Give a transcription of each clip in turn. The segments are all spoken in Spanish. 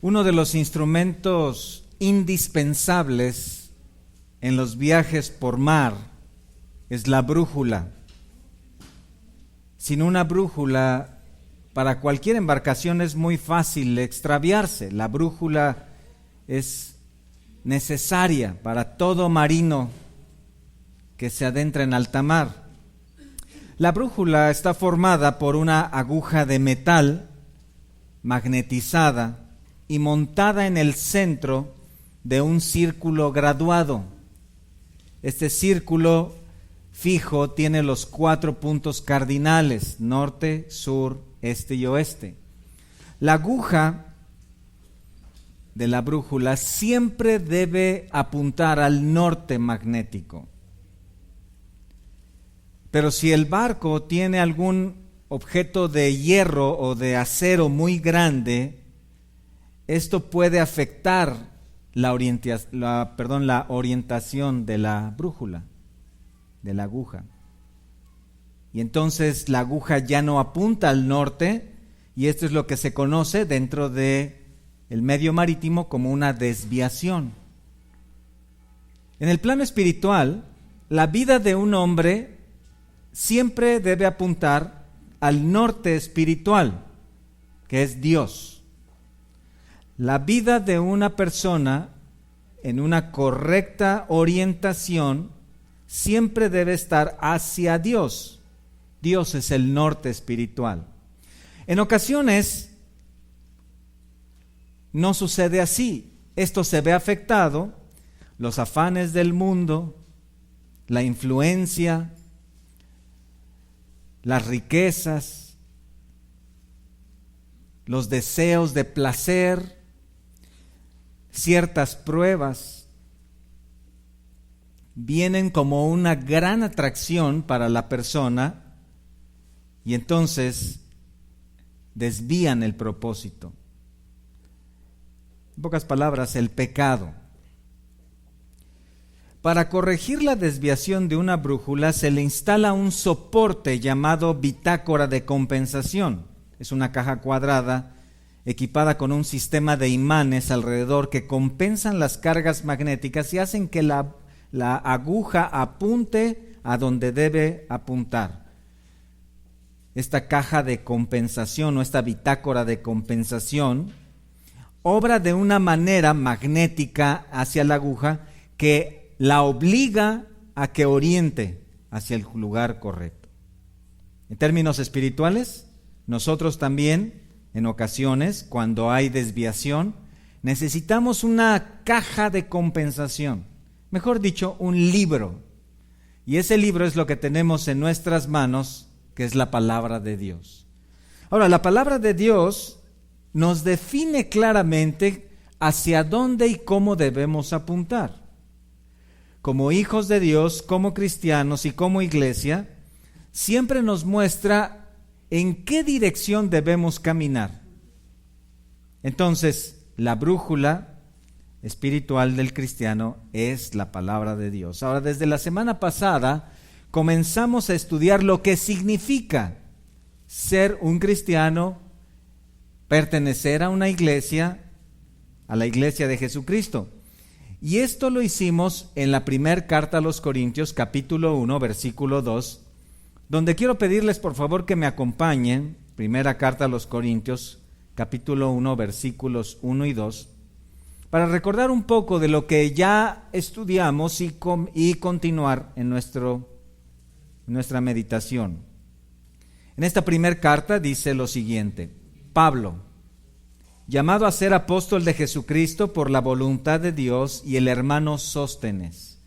Uno de los instrumentos indispensables en los viajes por mar es la brújula. Sin una brújula, para cualquier embarcación es muy fácil extraviarse. La brújula es necesaria para todo marino que se adentra en alta mar. La brújula está formada por una aguja de metal magnetizada y montada en el centro de un círculo graduado. Este círculo fijo tiene los 4 puntos cardinales: norte, sur, este y oeste. La aguja de la brújula siempre debe apuntar al norte magnético. Pero si el barco tiene algún objeto de hierro o de acero muy grande, esto puede afectar la orientación de la brújula, de la aguja. Y entonces la aguja ya no apunta al norte, y esto es lo que se conoce dentro del medio marítimo como una desviación. En el plano espiritual, la vida de un hombre siempre debe apuntar al norte espiritual, que es Dios. La vida de una persona en una correcta orientación siempre debe estar hacia Dios. Dios es el norte espiritual. En ocasiones no sucede así. Esto se ve afectado, los afanes del mundo, la influencia, las riquezas, los deseos de placer, ciertas pruebas, vienen como una gran atracción para la persona y entonces desvían el propósito. En pocas palabras, el pecado. Para corregir la desviación de una brújula se le instala un soporte llamado bitácora de compensación. Es una caja cuadrada equipada con un sistema de imanes alrededor que compensan las cargas magnéticas y hacen que la aguja apunte a donde debe apuntar. Esta caja de compensación o esta bitácora de compensación obra de una manera magnética hacia la aguja que la obliga a que oriente hacia el lugar correcto. En términos espirituales, nosotros también, en ocasiones, cuando hay desviación, necesitamos una caja de compensación, mejor dicho, un libro. Y ese libro es lo que tenemos en nuestras manos, que es la palabra de Dios. Ahora, la palabra de Dios nos define claramente hacia dónde y cómo debemos apuntar. Como hijos de Dios, como cristianos y como iglesia, siempre nos muestra en qué dirección debemos caminar. Entonces, la brújula espiritual del cristiano es la palabra de Dios. Ahora, desde la semana pasada comenzamos a estudiar lo que significa ser un cristiano, pertenecer a una iglesia, a la iglesia de Jesucristo. Y esto lo hicimos en la primera carta a los Corintios, capítulo 1, versículo 2, donde quiero pedirles por favor que me acompañen, primera carta a los Corintios, capítulo 1, versículos 1 y 2, para recordar un poco de lo que ya estudiamos y continuar en nuestra meditación. En esta primera carta dice lo siguiente: Pablo, llamado a ser apóstol de Jesucristo por la voluntad de Dios, y el hermano Sóstenes,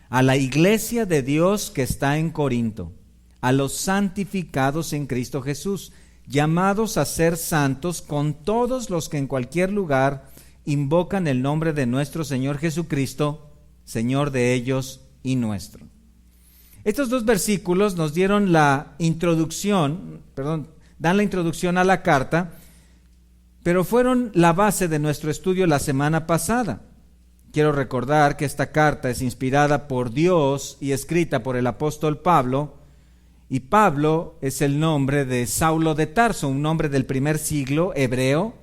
a la iglesia de Dios que está en Corinto, a los santificados en Cristo Jesús, llamados a ser santos, con todos los que en cualquier lugar invocan el nombre de nuestro Señor Jesucristo, Señor de ellos y nuestro. Estos dos versículos nos dan la introducción a la carta, pero fueron la base de nuestro estudio la semana pasada. Quiero recordar que esta carta es inspirada por Dios y escrita por el apóstol Pablo, y Pablo es el nombre de Saulo de Tarso, un nombre del primer siglo hebreo,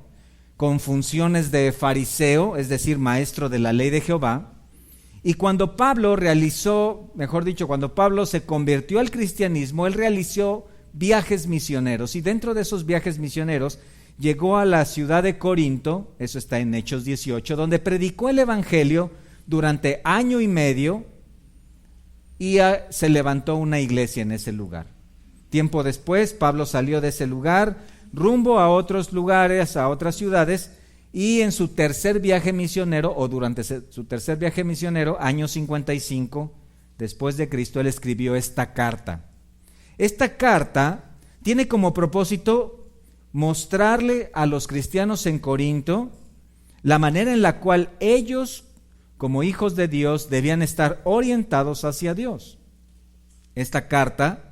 con funciones de fariseo, es decir, maestro de la ley de Jehová. Y cuando Pablo cuando Pablo se convirtió al cristianismo, él realizó viajes misioneros. Y dentro de esos viajes misioneros llegó a la ciudad de Corinto, eso está en Hechos 18, donde predicó el evangelio durante año y medio y se levantó una iglesia en ese lugar. Tiempo después, Pablo salió de ese lugar rumbo a otros lugares, a otras ciudades, y en su tercer viaje misionero, o durante su tercer viaje misionero, año 55 después de Cristo, él escribió esta carta. Esta carta tiene como propósito mostrarle a los cristianos en Corinto la manera en la cual ellos, como hijos de Dios, debían estar orientados hacia Dios. Esta carta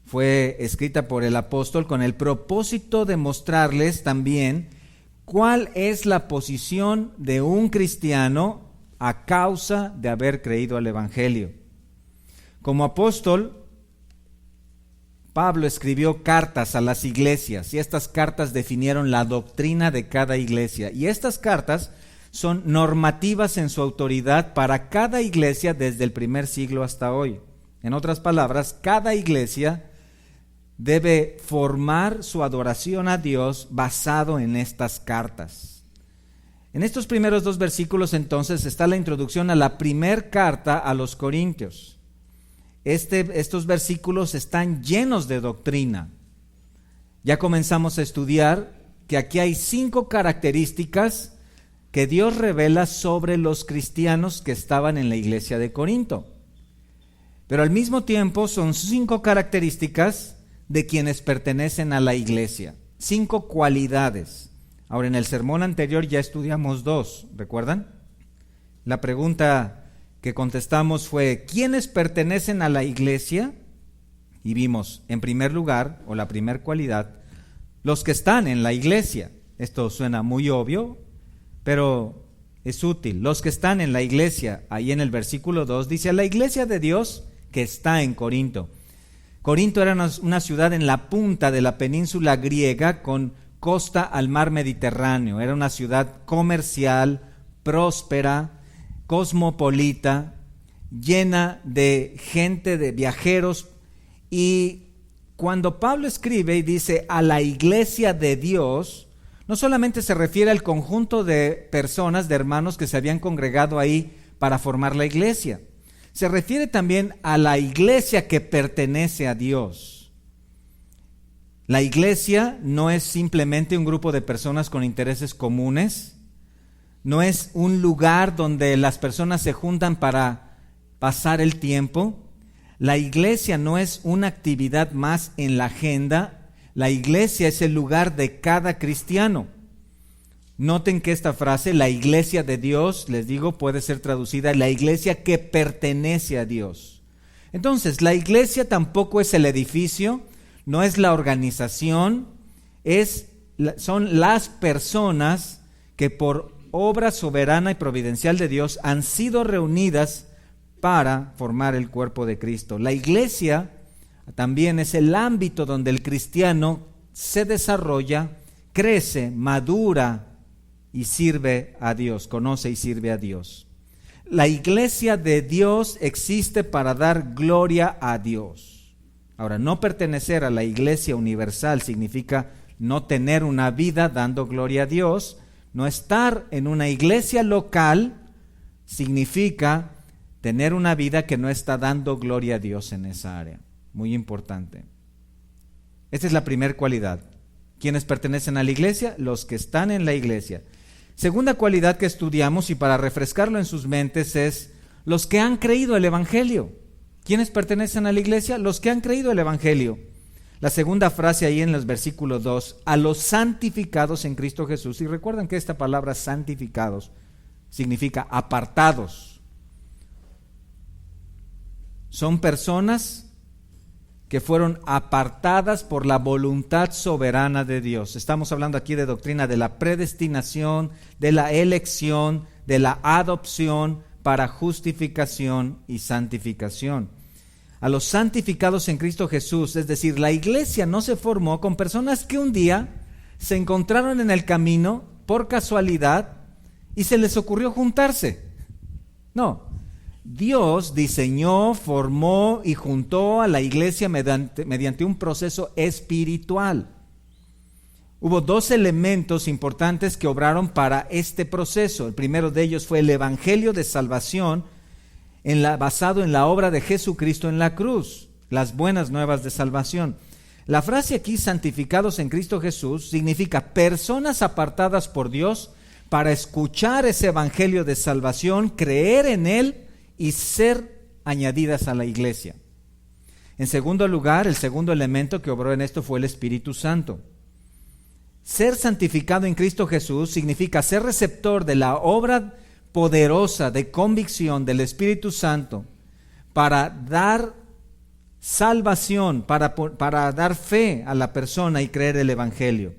fue escrita por el apóstol con el propósito de mostrarles también cuál es la posición de un cristiano a causa de haber creído al evangelio. Como apóstol, Pablo escribió cartas a las iglesias y estas cartas definieron la doctrina de cada iglesia. Y estas cartas son normativas en su autoridad para cada iglesia desde el primer siglo hasta hoy. En otras palabras, cada iglesia debe formar su adoración a Dios basado en estas cartas. En estos primeros 2 versículos entonces está la introducción a la primer carta a los Corintios. Estos versículos están llenos de doctrina. Ya comenzamos a estudiar que aquí hay 5 características que Dios revela sobre los cristianos que estaban en la iglesia de Corinto. Pero al mismo tiempo son 5 características de quienes pertenecen a la iglesia. 5 cualidades. Ahora, en el sermón anterior ya estudiamos 2, ¿recuerdan? La pregunta que contestamos fue, ¿quiénes pertenecen a la iglesia? Y vimos, en primer lugar, o la primer cualidad, los que están en la iglesia. Esto suena muy obvio, pero es útil. Los que están en la iglesia, ahí en el versículo 2, dice, la iglesia de Dios que está en Corinto. Corinto era una ciudad en la punta de la península griega con costa al mar Mediterráneo. Era una ciudad comercial, próspera, cosmopolita, llena de gente, de viajeros. Y cuando Pablo escribe y dice a la iglesia de Dios, no solamente se refiere al conjunto de personas, de hermanos que se habían congregado ahí para formar la iglesia. Se refiere también a la iglesia que pertenece a Dios. La iglesia no es simplemente un grupo de personas con intereses comunes, no es un lugar donde las personas se juntan para pasar el tiempo. La iglesia no es una actividad más en la agenda, la iglesia es el lugar de cada cristiano. Noten que esta frase, la iglesia de Dios, les digo, puede ser traducida la iglesia que pertenece a Dios. Entonces, la iglesia tampoco es el edificio, no es la organización, son las personas que por obra soberana y providencial de Dios han sido reunidas para formar el cuerpo de Cristo. La iglesia también es el ámbito donde el cristiano se desarrolla, crece, madura y sirve a Dios, conoce y sirve a Dios. La iglesia de Dios existe para dar gloria a Dios. Ahora, no pertenecer a la iglesia universal significa no tener una vida dando gloria a Dios. No estar en una iglesia local significa tener una vida que no está dando gloria a Dios en esa área. Muy importante. Esta es la primera cualidad. ¿Quiénes pertenecen a la iglesia? Los que están en la iglesia. Segunda cualidad que estudiamos, y para refrescarlo en sus mentes, es los que han creído el evangelio. ¿Quiénes pertenecen a la iglesia? Los que han creído el evangelio. La segunda frase ahí en los versículos 2, a los santificados en Cristo Jesús. Y recuerden que esta palabra santificados significa apartados. Son personas que fueron apartadas por la voluntad soberana de Dios. Estamos hablando aquí de doctrina de la predestinación, de la elección, de la adopción para justificación y santificación. A los santificados en Cristo Jesús, es decir, la iglesia no se formó con personas que un día se encontraron en el camino por casualidad y se les ocurrió juntarse. No, Dios diseñó, formó y juntó a la iglesia mediante un proceso espiritual. Hubo dos elementos importantes que obraron para este proceso. El primero de ellos fue el evangelio de salvación basado en la obra de Jesucristo en la cruz, las buenas nuevas de salvación. La frase aquí, santificados en Cristo Jesús, significa personas apartadas por Dios para escuchar ese evangelio de salvación, creer en él y ser añadidas a la iglesia. En segundo lugar, el segundo elemento que obró en esto fue el Espíritu Santo. Ser santificado en Cristo Jesús significa ser receptor de la obra poderosa de convicción del Espíritu Santo para dar salvación, para dar fe a la persona y creer el Evangelio.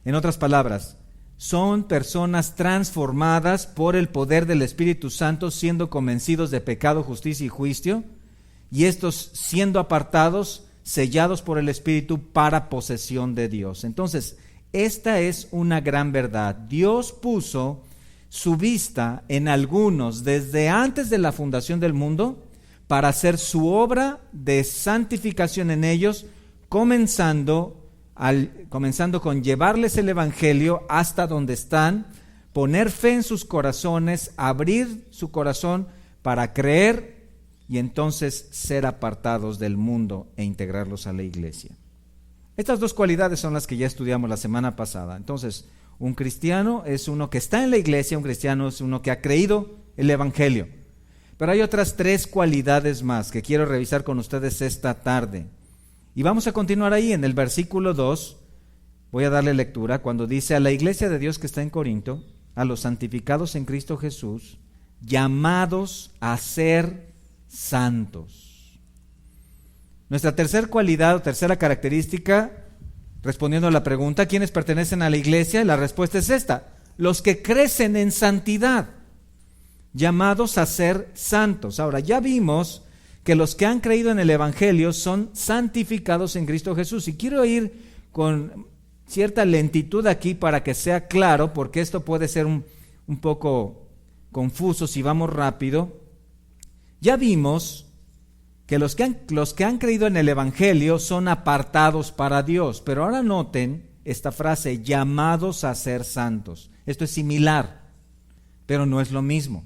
En otras palabras, son personas transformadas por el poder del Espíritu Santo, siendo convencidos de pecado, justicia y juicio, y estos siendo apartados, sellados por el Espíritu para posesión de Dios. Entonces, esta es una gran verdad. Dios puso su vista en algunos desde antes de la fundación del mundo para hacer su obra de santificación en ellos, comenzando con llevarles el Evangelio hasta donde están, poner fe en sus corazones, abrir su corazón para creer y entonces ser apartados del mundo e integrarlos a la iglesia. Estas dos cualidades son las que ya estudiamos la semana pasada. Entonces, un cristiano es uno que está en la iglesia, un cristiano es uno que ha creído el Evangelio. Pero hay otras tres cualidades más que quiero revisar con ustedes esta tarde. Y vamos a continuar ahí en el versículo 2. Voy a darle lectura cuando dice: a la iglesia de Dios que está en Corinto, a los santificados en Cristo Jesús, llamados a ser santos. Nuestra tercera cualidad o tercera característica, respondiendo a la pregunta, ¿quiénes pertenecen a la iglesia? La respuesta es esta: los que crecen en santidad, llamados a ser santos. Ahora, ya vimos que los que han creído en el Evangelio son santificados en Cristo Jesús. Y quiero ir con cierta lentitud aquí para que sea claro, porque esto puede ser un poco confuso si vamos rápido. Ya vimos que los que han creído en el Evangelio son apartados para Dios. Pero ahora noten esta frase, llamados a ser santos. Esto es similar, pero no es lo mismo.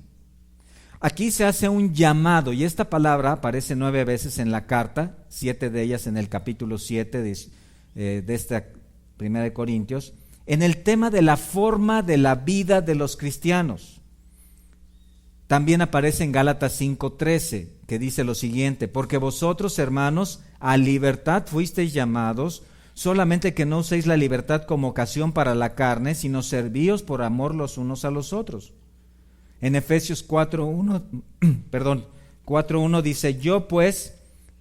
Aquí se hace un llamado, y esta palabra aparece 9 veces en la carta, 7 de ellas en el capítulo 7 de esta Primera de Corintios, en el tema de la forma de la vida de los cristianos. También aparece en Gálatas 5:13, que dice lo siguiente: porque vosotros, hermanos, a libertad fuisteis llamados, solamente que no uséis la libertad como ocasión para la carne, sino servíos por amor los unos a los otros. En Efesios 4:1 dice: yo pues,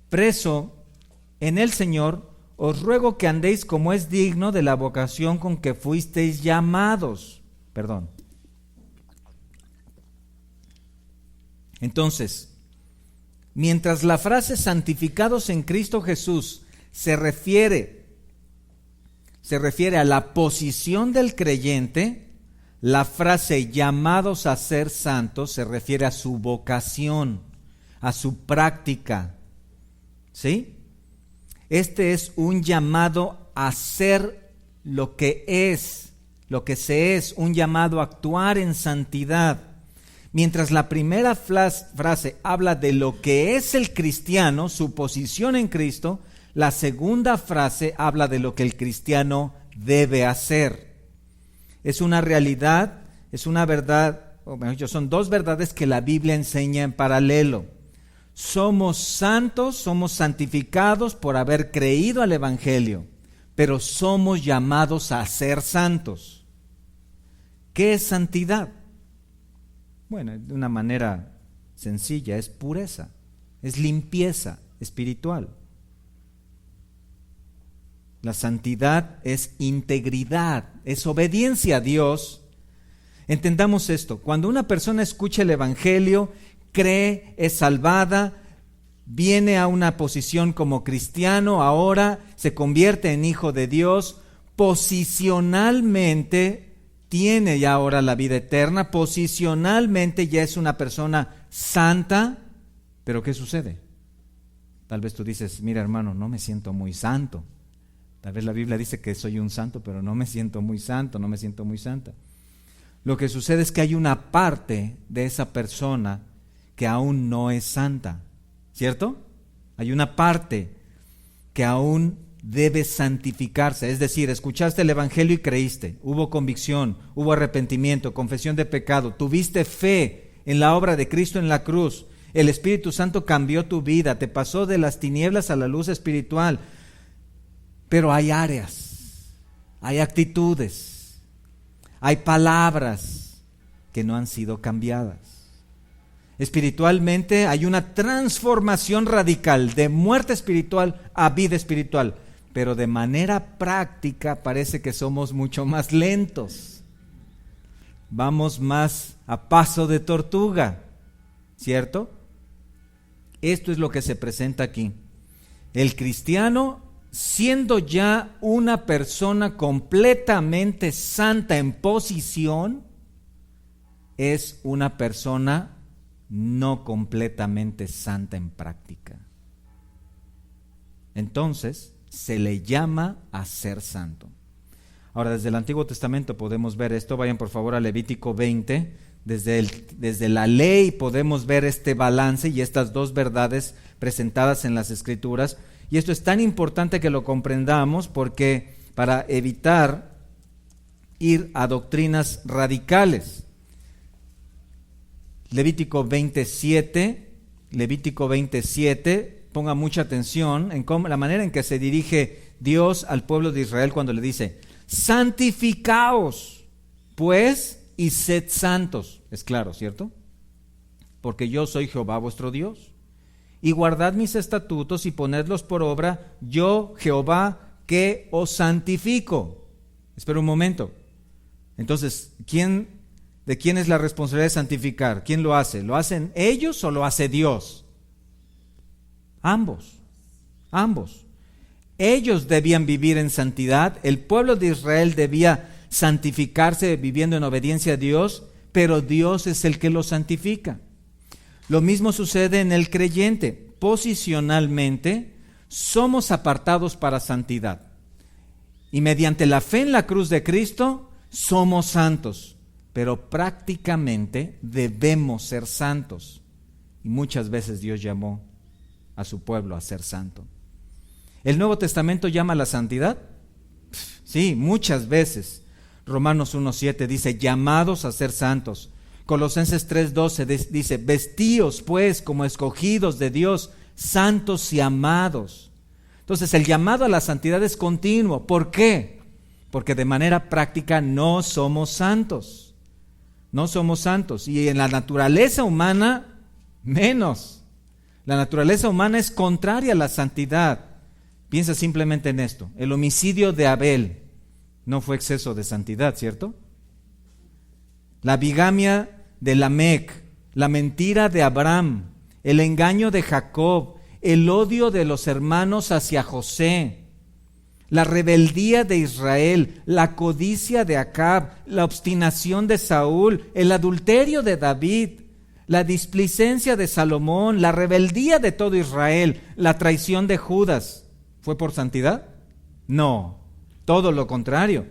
preso en el Señor, os ruego que andéis como es digno de la vocación con que fuisteis llamados. Entonces, mientras la frase santificados en Cristo Jesús se refiere a la posición del creyente, la frase llamados a ser santos se refiere a su vocación, a su práctica. ¿Sí? Este es un llamado a ser lo que se es, un llamado a actuar en santidad. Mientras la primera frase habla de lo que es el cristiano, su posición en Cristo, la segunda frase habla de lo que el cristiano debe hacer. Es una realidad, es una verdad, o mejor dicho, son dos verdades que la Biblia enseña en paralelo. Somos santos, somos santificados por haber creído al Evangelio, pero somos llamados a ser santos. ¿Qué es santidad? Bueno, de una manera sencilla, es pureza, es limpieza espiritual. La santidad es integridad, es obediencia a Dios. Entendamos esto: cuando una persona escucha el Evangelio, cree, es salvada, viene a una posición como cristiano, ahora se convierte en hijo de Dios, posicionalmente tiene ya ahora la vida eterna, posicionalmente ya es una persona santa, pero ¿qué sucede? Tal vez tú dices, mira hermano, no me siento muy santo. Tal vez la Biblia dice que soy un santo, pero no me siento muy santo, no me siento muy santa. Lo que sucede es que hay una parte de esa persona que aún no es santa, ¿cierto? Hay una parte que aún debe santificarse, es decir, escuchaste el Evangelio y creíste, hubo convicción, hubo arrepentimiento, confesión de pecado, tuviste fe en la obra de Cristo en la cruz, el Espíritu Santo cambió tu vida, te pasó de las tinieblas a la luz espiritual, pero hay áreas, hay actitudes, hay palabras que no han sido cambiadas. Espiritualmente hay una transformación radical de muerte espiritual a vida espiritual, pero de manera práctica parece que somos mucho más lentos. Vamos más a paso de tortuga, ¿cierto? Esto es lo que se presenta aquí. El cristiano, siendo ya una persona completamente santa en posición, es una persona no completamente santa en práctica. Entonces, se le llama a ser santo. Ahora, desde el Antiguo Testamento podemos ver esto. Vayan por favor a Levítico 20. Desde la ley podemos ver este balance y estas dos verdades presentadas en las Escrituras. Y esto es tan importante que lo comprendamos porque para evitar ir a doctrinas radicales. Levítico 27, ponga mucha atención en la manera en que se dirige Dios al pueblo de Israel cuando le dice, santificaos pues y sed santos. Es claro, ¿cierto? Porque yo soy Jehová vuestro Dios. Y guardad mis estatutos y ponedlos por obra, yo Jehová que os santifico. Espera un momento. Entonces, ¿de quién es la responsabilidad de santificar? ¿Quién lo hace? ¿Lo hacen ellos o lo hace Dios? Ambos. Ellos debían vivir en santidad, el pueblo de Israel debía santificarse viviendo en obediencia a Dios, pero Dios es el que lo santifica. Lo mismo sucede en el creyente. Posicionalmente somos apartados para santidad y mediante la fe en la cruz de Cristo somos santos, pero prácticamente debemos ser santos y muchas veces Dios llamó a su pueblo a ser santo. ¿El Nuevo Testamento llama a la santidad? Sí, muchas veces. Romanos 1:7 dice, llamados a ser santos. Colosenses 3:12 dice, vestíos pues como escogidos de Dios, santos y amados. Entonces el llamado a la santidad es continuo. ¿Por qué? Porque de manera práctica no somos santos. No somos santos. Y en la naturaleza humana, menos. La naturaleza humana es contraria a la santidad. Piensa simplemente en esto. El homicidio de Abel no fue exceso de santidad, ¿cierto? La bigamia de Lamec, la mentira de Abraham, el engaño de Jacob, el odio de los hermanos hacia José, la rebeldía de Israel, la codicia de Acab, la obstinación de Saúl, el adulterio de David, la displicencia de Salomón, la rebeldía de todo Israel, la traición de Judas. ¿Fue por santidad? No, todo lo contrario.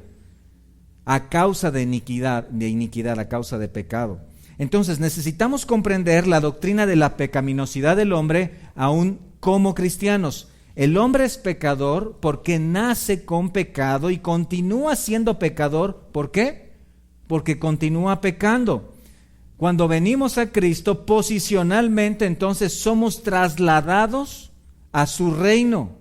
A causa de iniquidad, a causa de pecado. Entonces necesitamos comprender la doctrina de la pecaminosidad del hombre aún como cristianos. El hombre es pecador porque nace con pecado y continúa siendo pecador. ¿Por qué? Porque continúa pecando. Cuando venimos a Cristo, posicionalmente entonces somos trasladados a su reino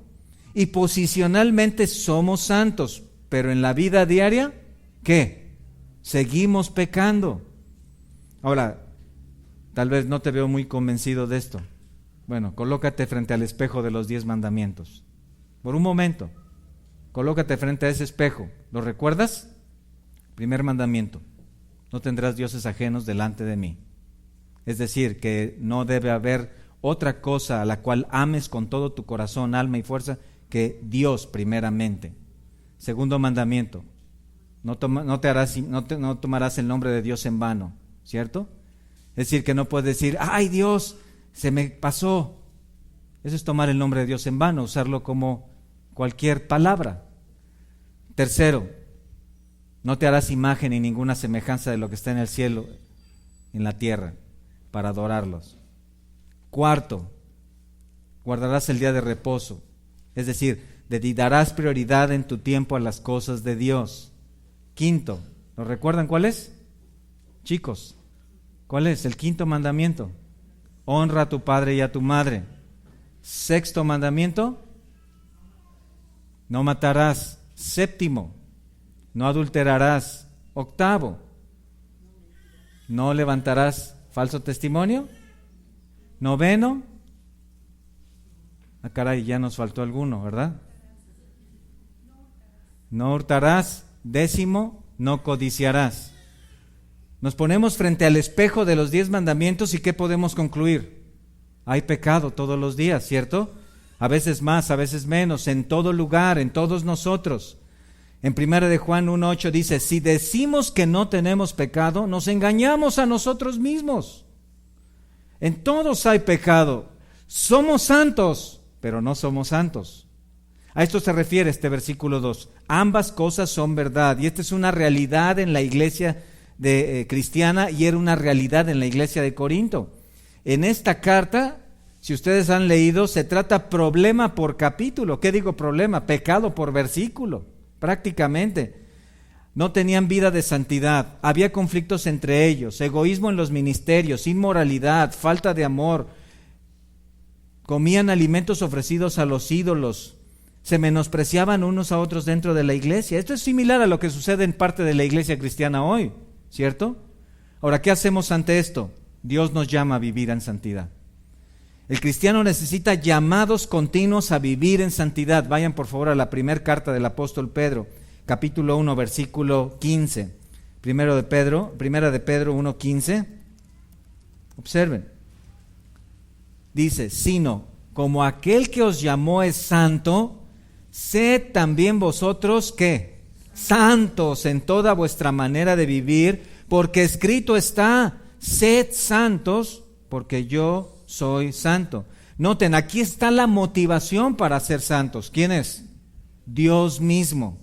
y posicionalmente somos santos, pero en la vida diaria, ¿qué? Seguimos pecando. Ahora, tal vez no te veo muy convencido de esto. Bueno, colócate frente al espejo de los 10 mandamientos. Por un momento, colócate frente a ese espejo. ¿Lo recuerdas? Primer mandamiento: no tendrás dioses ajenos delante de mí. Es decir, que no debe haber otra cosa a la cual ames con todo tu corazón, alma y fuerza que Dios primeramente. Segundo mandamiento: no tomarás el nombre de Dios en vano, ¿cierto? Es decir, que no puedes decir, ¡ay Dios, se me pasó! Eso es tomar el nombre de Dios en vano, usarlo como cualquier palabra. Tercero, no te harás imagen ni ninguna semejanza de lo que está en el cielo, en la tierra, para adorarlos. Cuarto, guardarás el día de reposo, es decir, darás prioridad en tu tiempo a las cosas de Dios. Quinto, ¿lo recuerdan cuál es? Chicos, ¿cuál es el quinto mandamiento? Honra a tu padre y a tu madre. Sexto mandamiento, no matarás. Séptimo, no adulterarás. Octavo, no levantarás falso testimonio. Noveno, caray, ya nos faltó alguno, ¿verdad? No hurtarás. Décimo, no codiciarás. Nos ponemos frente al espejo de los 10 mandamientos y ¿qué podemos concluir? Hay pecado todos los días, ¿cierto? A veces más, a veces menos, en todo lugar, en todos nosotros. En 1 de Juan 1:8 dice, si decimos que no tenemos pecado, nos engañamos a nosotros mismos. En todos hay pecado. Somos santos, pero no somos santos. A esto se refiere este versículo 2. Ambas cosas son verdad. Y esta es una realidad en la iglesia cristiana y era una realidad en la iglesia de Corinto. En esta carta, si ustedes han leído, se trata problema por capítulo. ¿Qué digo problema? Pecado por versículo, prácticamente. No tenían vida de santidad, había conflictos entre ellos, egoísmo en los ministerios, inmoralidad, falta de amor. Comían alimentos ofrecidos a los ídolos, se menospreciaban unos a otros dentro de la iglesia. Esto es similar a lo que sucede en parte de la iglesia cristiana hoy, ¿cierto? Ahora, ¿qué hacemos ante esto? Dios nos llama a vivir en santidad. El cristiano necesita llamados continuos a vivir en santidad. Vayan por favor a la primera carta del apóstol Pedro, capítulo 1, versículo 15. Primera de Pedro 1:15. Observen. Dice, sino como aquel que os llamó es santo, sed también vosotros, ¿qué? Santos en toda vuestra manera de vivir, porque escrito está, sed santos, porque yo soy santo. Noten, aquí está la motivación para ser santos. ¿Quién es? Dios mismo.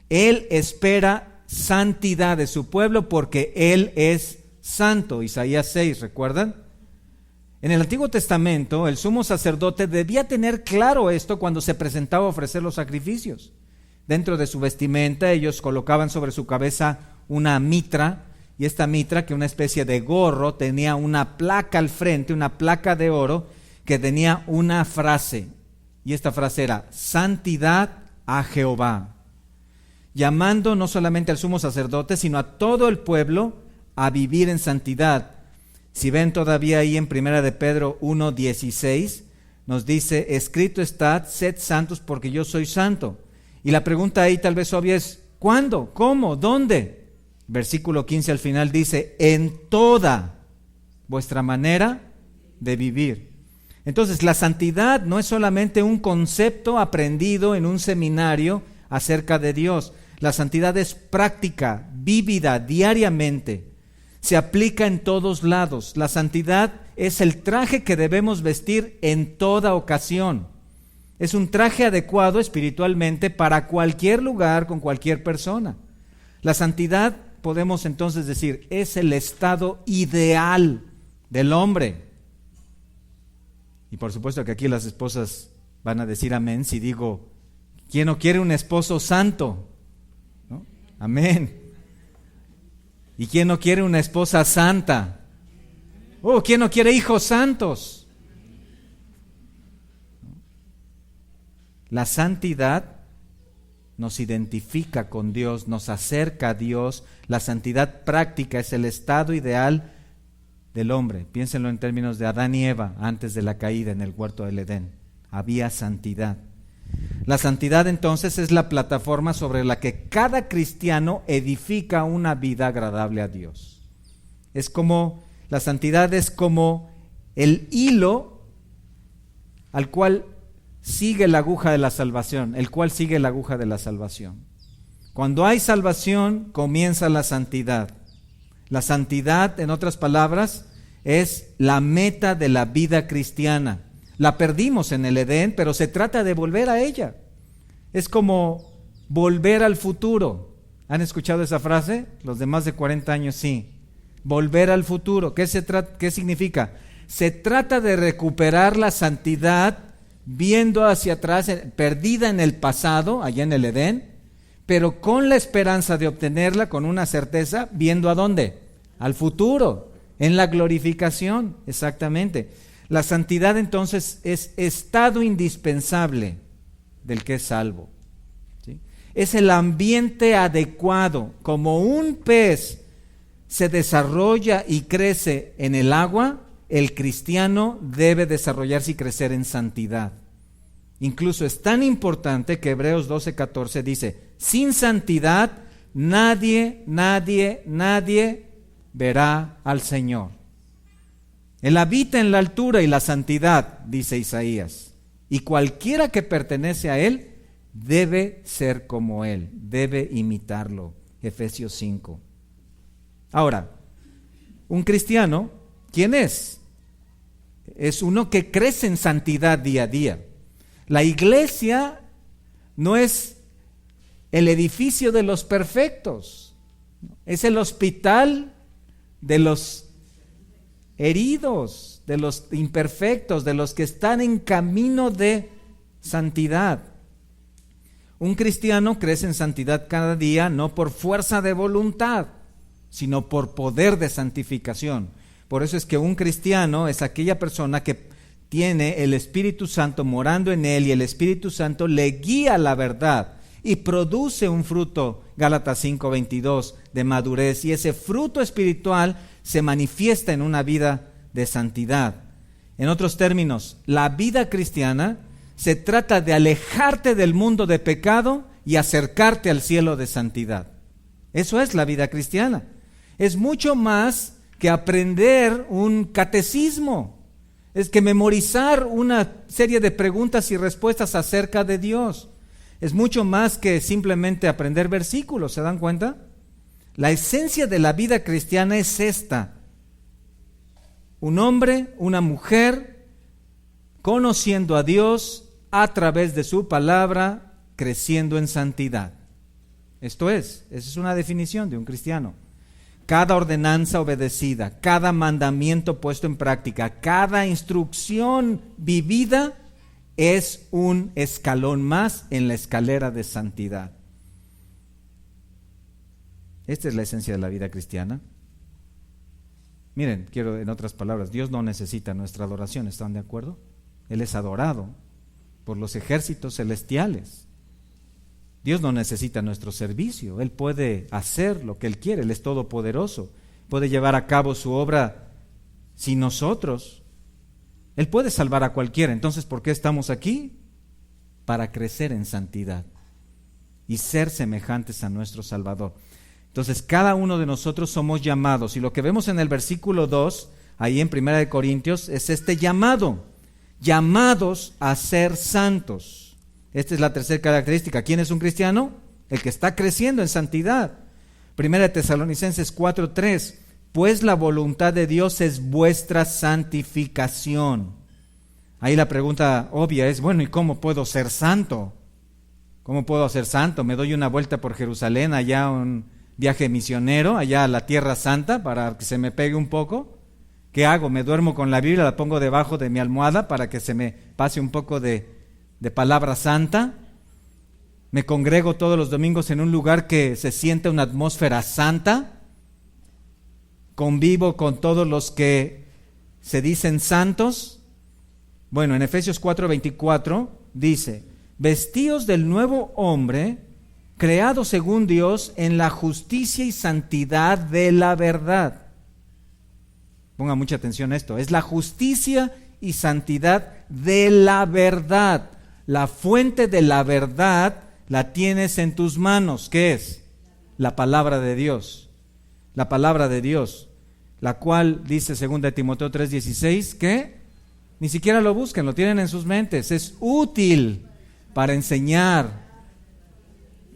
Él espera santidad de su pueblo porque Él es santo. Isaías 6, ¿recuerdan? En el Antiguo Testamento, el sumo sacerdote debía tener claro esto cuando se presentaba a ofrecer los sacrificios. Dentro de su vestimenta, ellos colocaban sobre su cabeza una mitra, y esta mitra, que una especie de gorro, tenía una placa al frente, una placa de oro, que tenía una frase, y esta frase era, santidad a Jehová, llamando no solamente al sumo sacerdote, sino a todo el pueblo a vivir en santidad. Si ven todavía ahí en 1 de Pedro 1:16, nos dice, escrito está, sed santos porque yo soy santo. Y la pregunta ahí tal vez obvia es, ¿cuándo? ¿Cómo? ¿Dónde? Versículo 15 al final dice, en toda vuestra manera de vivir. Entonces, la santidad no es solamente un concepto aprendido en un seminario acerca de Dios. La santidad es práctica, vívida, diariamente. Se aplica en todos lados. La santidad es el traje que debemos vestir en toda ocasión. Es un traje adecuado espiritualmente para cualquier lugar, con cualquier persona. La santidad, podemos entonces decir, es el estado ideal del hombre. Y por supuesto que aquí las esposas van a decir amén si digo, ¿quién no quiere un esposo santo? ¿No? Amén. ¿Y quién no quiere una esposa santa? Oh, ¿quién no quiere hijos santos? La santidad nos identifica con Dios, nos acerca a Dios. La santidad práctica es el estado ideal del hombre. Piénsenlo en términos de Adán y Eva antes de la caída en el huerto del Edén. Había santidad. La santidad entonces es la plataforma sobre la que cada cristiano edifica una vida agradable a Dios. La santidad es como el hilo al cual sigue la aguja de la salvación, el cual sigue la aguja de la salvación. Cuando hay salvación, comienza la santidad. La santidad, en otras palabras, es la meta de la vida cristiana. La perdimos en el Edén, pero se trata de volver a ella. Es como volver al futuro. ¿Han escuchado esa frase? Los de más de 40 años sí. Volver al futuro. ¿Qué significa? Se trata de recuperar la santidad viendo hacia atrás, perdida en el pasado, allá en el Edén, pero con la esperanza de obtenerla, con una certeza, viendo ¿a dónde? Al futuro, en la glorificación, exactamente. La santidad entonces es estado indispensable del que es salvo. ¿Sí? Es el ambiente adecuado, como un pez se desarrolla y crece en el agua, el cristiano debe desarrollarse y crecer en santidad. Incluso es tan importante que Hebreos 12:14 dice, sin santidad nadie verá al Señor. Él habita en la altura y la santidad, dice Isaías, y cualquiera que pertenece a Él debe ser como Él, debe imitarlo. Efesios 5. Ahora, un cristiano, ¿quién es? Es uno que crece en santidad día a día. La iglesia no es el edificio de los perfectos, es el hospital de los heridos, de los imperfectos, de los que están en camino de santidad. Un cristiano crece en santidad cada día, no por fuerza de voluntad, sino por poder de santificación. Por eso es que un cristiano es aquella persona que tiene el Espíritu Santo morando en él y el Espíritu Santo le guía a la verdad y produce un fruto, Gálatas 5:22, de madurez, y ese fruto espiritual se manifiesta en una vida de santidad. En otros términos, la vida cristiana se trata de alejarte del mundo de pecado y acercarte al cielo de santidad. Eso es la vida cristiana. Es mucho más que aprender un catecismo, es que memorizar una serie de preguntas y respuestas acerca de Dios. Es mucho más que simplemente aprender versículos, ¿se dan cuenta? La esencia de la vida cristiana es esta: un hombre, una mujer, conociendo a Dios a través de su palabra, creciendo en santidad. Esa es una definición de un cristiano. Cada ordenanza obedecida, cada mandamiento puesto en práctica, cada instrucción vivida es un escalón más en la escalera de santidad. Esta es la esencia de la vida cristiana. Miren, quiero en otras palabras, Dios no necesita nuestra adoración, ¿están de acuerdo? Él es adorado por los ejércitos celestiales. Dios no necesita nuestro servicio, Él puede hacer lo que Él quiere, Él es todopoderoso, puede llevar a cabo su obra sin nosotros. Él puede salvar a cualquiera. Entonces, ¿por qué estamos aquí? Para crecer en santidad y ser semejantes a nuestro Salvador. Entonces, cada uno de nosotros somos llamados, y lo que vemos en el versículo 2, ahí en 1 Corintios, es este llamado, llamados a ser santos. Esta es la tercera característica. ¿Quién es un cristiano? El que está creciendo en santidad. 1 Tesalonicenses 4:3, pues la voluntad de Dios es vuestra santificación. Ahí la pregunta obvia es, bueno, ¿y cómo puedo ser santo? ¿Cómo puedo ser santo? ¿Me doy una vuelta por Jerusalén, allá un viaje misionero, allá a la Tierra Santa, para que se me pegue un poco? ¿Qué hago? ¿Me duermo con la Biblia, la pongo debajo de mi almohada para que se me pase un poco de palabra santa? ¿Me congrego todos los domingos en un lugar que se siente una atmósfera santa? ¿Convivo con todos los que se dicen santos? Bueno, en Efesios 4:24 dice, vestíos del nuevo hombre, creado según Dios en la justicia y santidad de la verdad. Ponga mucha atención a esto, es la justicia y santidad de la verdad. La fuente de la verdad la tienes en tus manos. ¿Qué es? La palabra de Dios. La palabra de Dios, la cual dice 2 Timoteo 3:16, que ni siquiera lo busquen, lo tienen en sus mentes. Es útil para enseñar,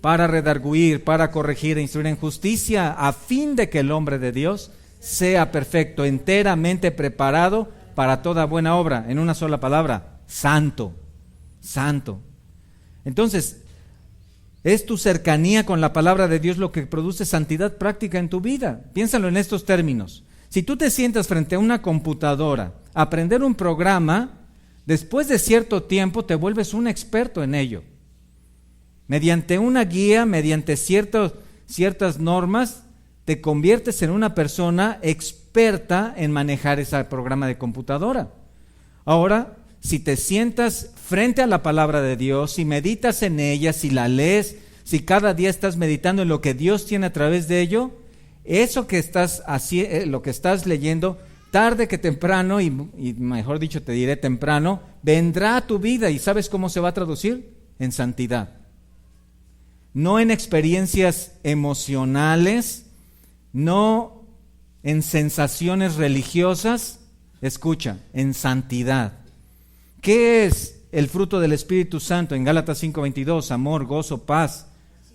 para redarguir, para corregir e instruir en justicia, a fin de que el hombre de Dios sea perfecto, enteramente preparado para toda buena obra. En una sola palabra, santo, santo. Entonces, es tu cercanía con la palabra de Dios lo que produce santidad práctica en tu vida. Piénsalo en estos términos. Si tú te sientas frente a una computadora a aprender un programa, después de cierto tiempo te vuelves un experto en ello. Mediante una guía, mediante ciertas normas, te conviertes en una persona experta en manejar ese programa de computadora. Ahora, si te sientas frente a la palabra de Dios, si meditas en ella, si la lees, si cada día estás meditando en lo que Dios tiene a través de ello, eso que lo que estás leyendo, tarde que temprano, y mejor dicho te diré temprano, vendrá a tu vida. ¿Y sabes cómo se va a traducir? En santidad. No en experiencias emocionales, no en sensaciones religiosas, escucha, en santidad. ¿Qué es el fruto del Espíritu Santo? En Gálatas 5:22, amor, gozo, paz,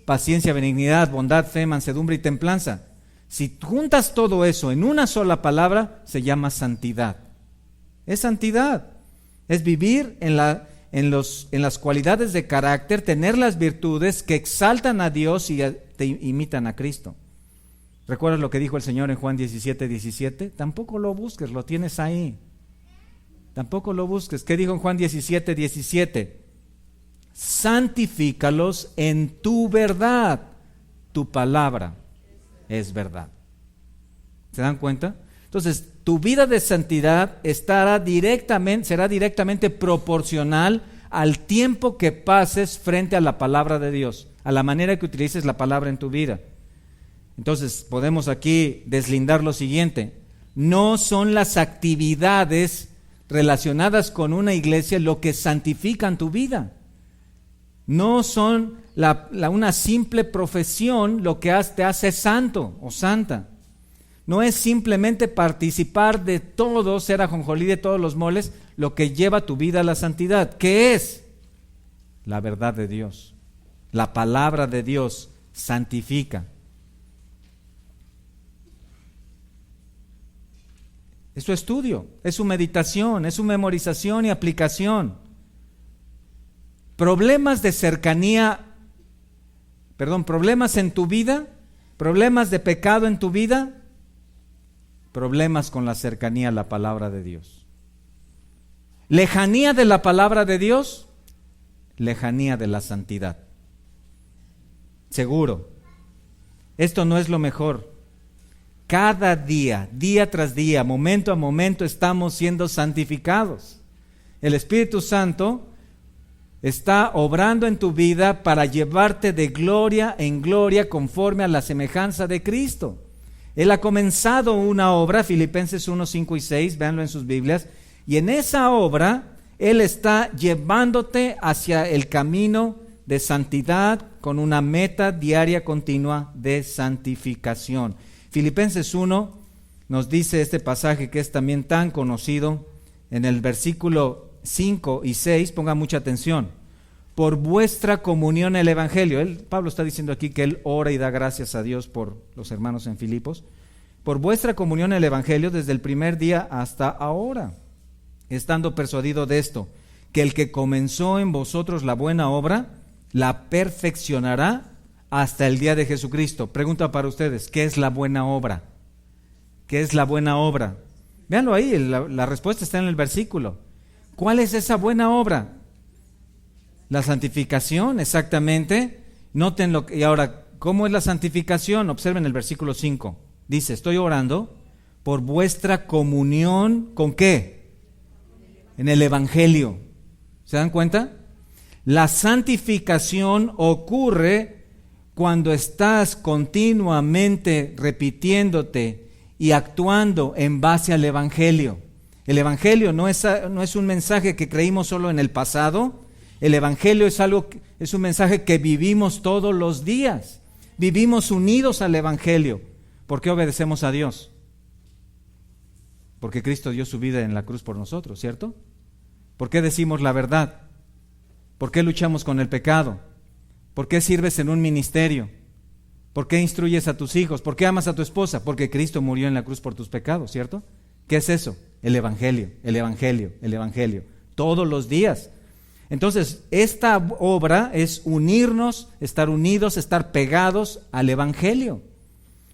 paciencia, benignidad, bondad, fe, mansedumbre y templanza. Si juntas todo eso en una sola palabra, se llama santidad. Es santidad, es vivir en las cualidades de carácter, tener las virtudes que exaltan a Dios y te imitan a Cristo. ¿Recuerdas lo que dijo el Señor en Juan 17:17? Tampoco lo busques, lo tienes ahí. Tampoco lo busques. ¿Qué dijo en Juan 17:17? Santifícalos en tu verdad. Tu palabra es verdad. ¿Se dan cuenta? Entonces, tu vida de santidad será directamente proporcional al tiempo que pases frente a la palabra de Dios, a la manera que utilices la palabra en tu vida. Entonces, podemos aquí deslindar lo siguiente: no son las actividades relacionadas con una iglesia lo que santifican tu vida. No son una simple profesión lo que te hace santo o santa. No es simplemente participar de todo, ser ajonjolí de todos los moles, lo que lleva tu vida a la santidad. ¿Qué es? La verdad de Dios. La palabra de Dios santifica. Es su estudio, es su meditación, es su memorización y aplicación. Problemas en tu vida, problemas de pecado en tu vida, problemas con la cercanía a la palabra de Dios. Lejanía de la palabra de Dios, lejanía de la santidad. Seguro, esto no es lo mejor. Cada día, día tras día, momento a momento estamos siendo santificados. El Espíritu Santo está obrando en tu vida para llevarte de gloria en gloria conforme a la semejanza de Cristo. Él ha comenzado una obra, Filipenses 1, 5 y 6, véanlo en sus Biblias, y en esa obra Él está llevándote hacia el camino de santidad con una meta diaria continua de santificación. Filipenses 1 nos dice este pasaje que es también tan conocido en el versículo 5 y 6, pongan mucha atención. Por vuestra comunión en el Evangelio. Pablo está diciendo aquí que él ora y da gracias a Dios por los hermanos en Filipos. Por vuestra comunión en el Evangelio desde el primer día hasta ahora, estando persuadido de esto, que el que comenzó en vosotros la buena obra, la perfeccionará hasta el día de Jesucristo. Pregunta para ustedes, ¿qué es la buena obra? ¿Qué es la buena obra? Véanlo ahí, la respuesta está en el versículo. ¿Cuál es esa buena obra? La santificación, exactamente. Noten y ahora, ¿cómo es la santificación? Observen el versículo 5. Dice, estoy orando por vuestra comunión, ¿con qué? En el Evangelio. ¿Se dan cuenta? La santificación ocurre cuando estás continuamente repitiéndote y actuando en base al Evangelio. El Evangelio no es un mensaje que creímos solo en el pasado. El Evangelio es un mensaje que vivimos todos los días. Vivimos unidos al Evangelio. ¿Por qué obedecemos a Dios? Porque Cristo dio su vida en la cruz por nosotros, ¿cierto? ¿Por qué decimos la verdad? ¿Por qué luchamos con el pecado? ¿Por qué sirves en un ministerio? ¿Por qué instruyes a tus hijos? ¿Por qué amas a tu esposa? Porque Cristo murió en la cruz por tus pecados, ¿cierto? ¿Qué es eso? El Evangelio, el Evangelio, el Evangelio. Todos los días. Entonces, esta obra es unirnos, estar unidos, estar pegados al Evangelio.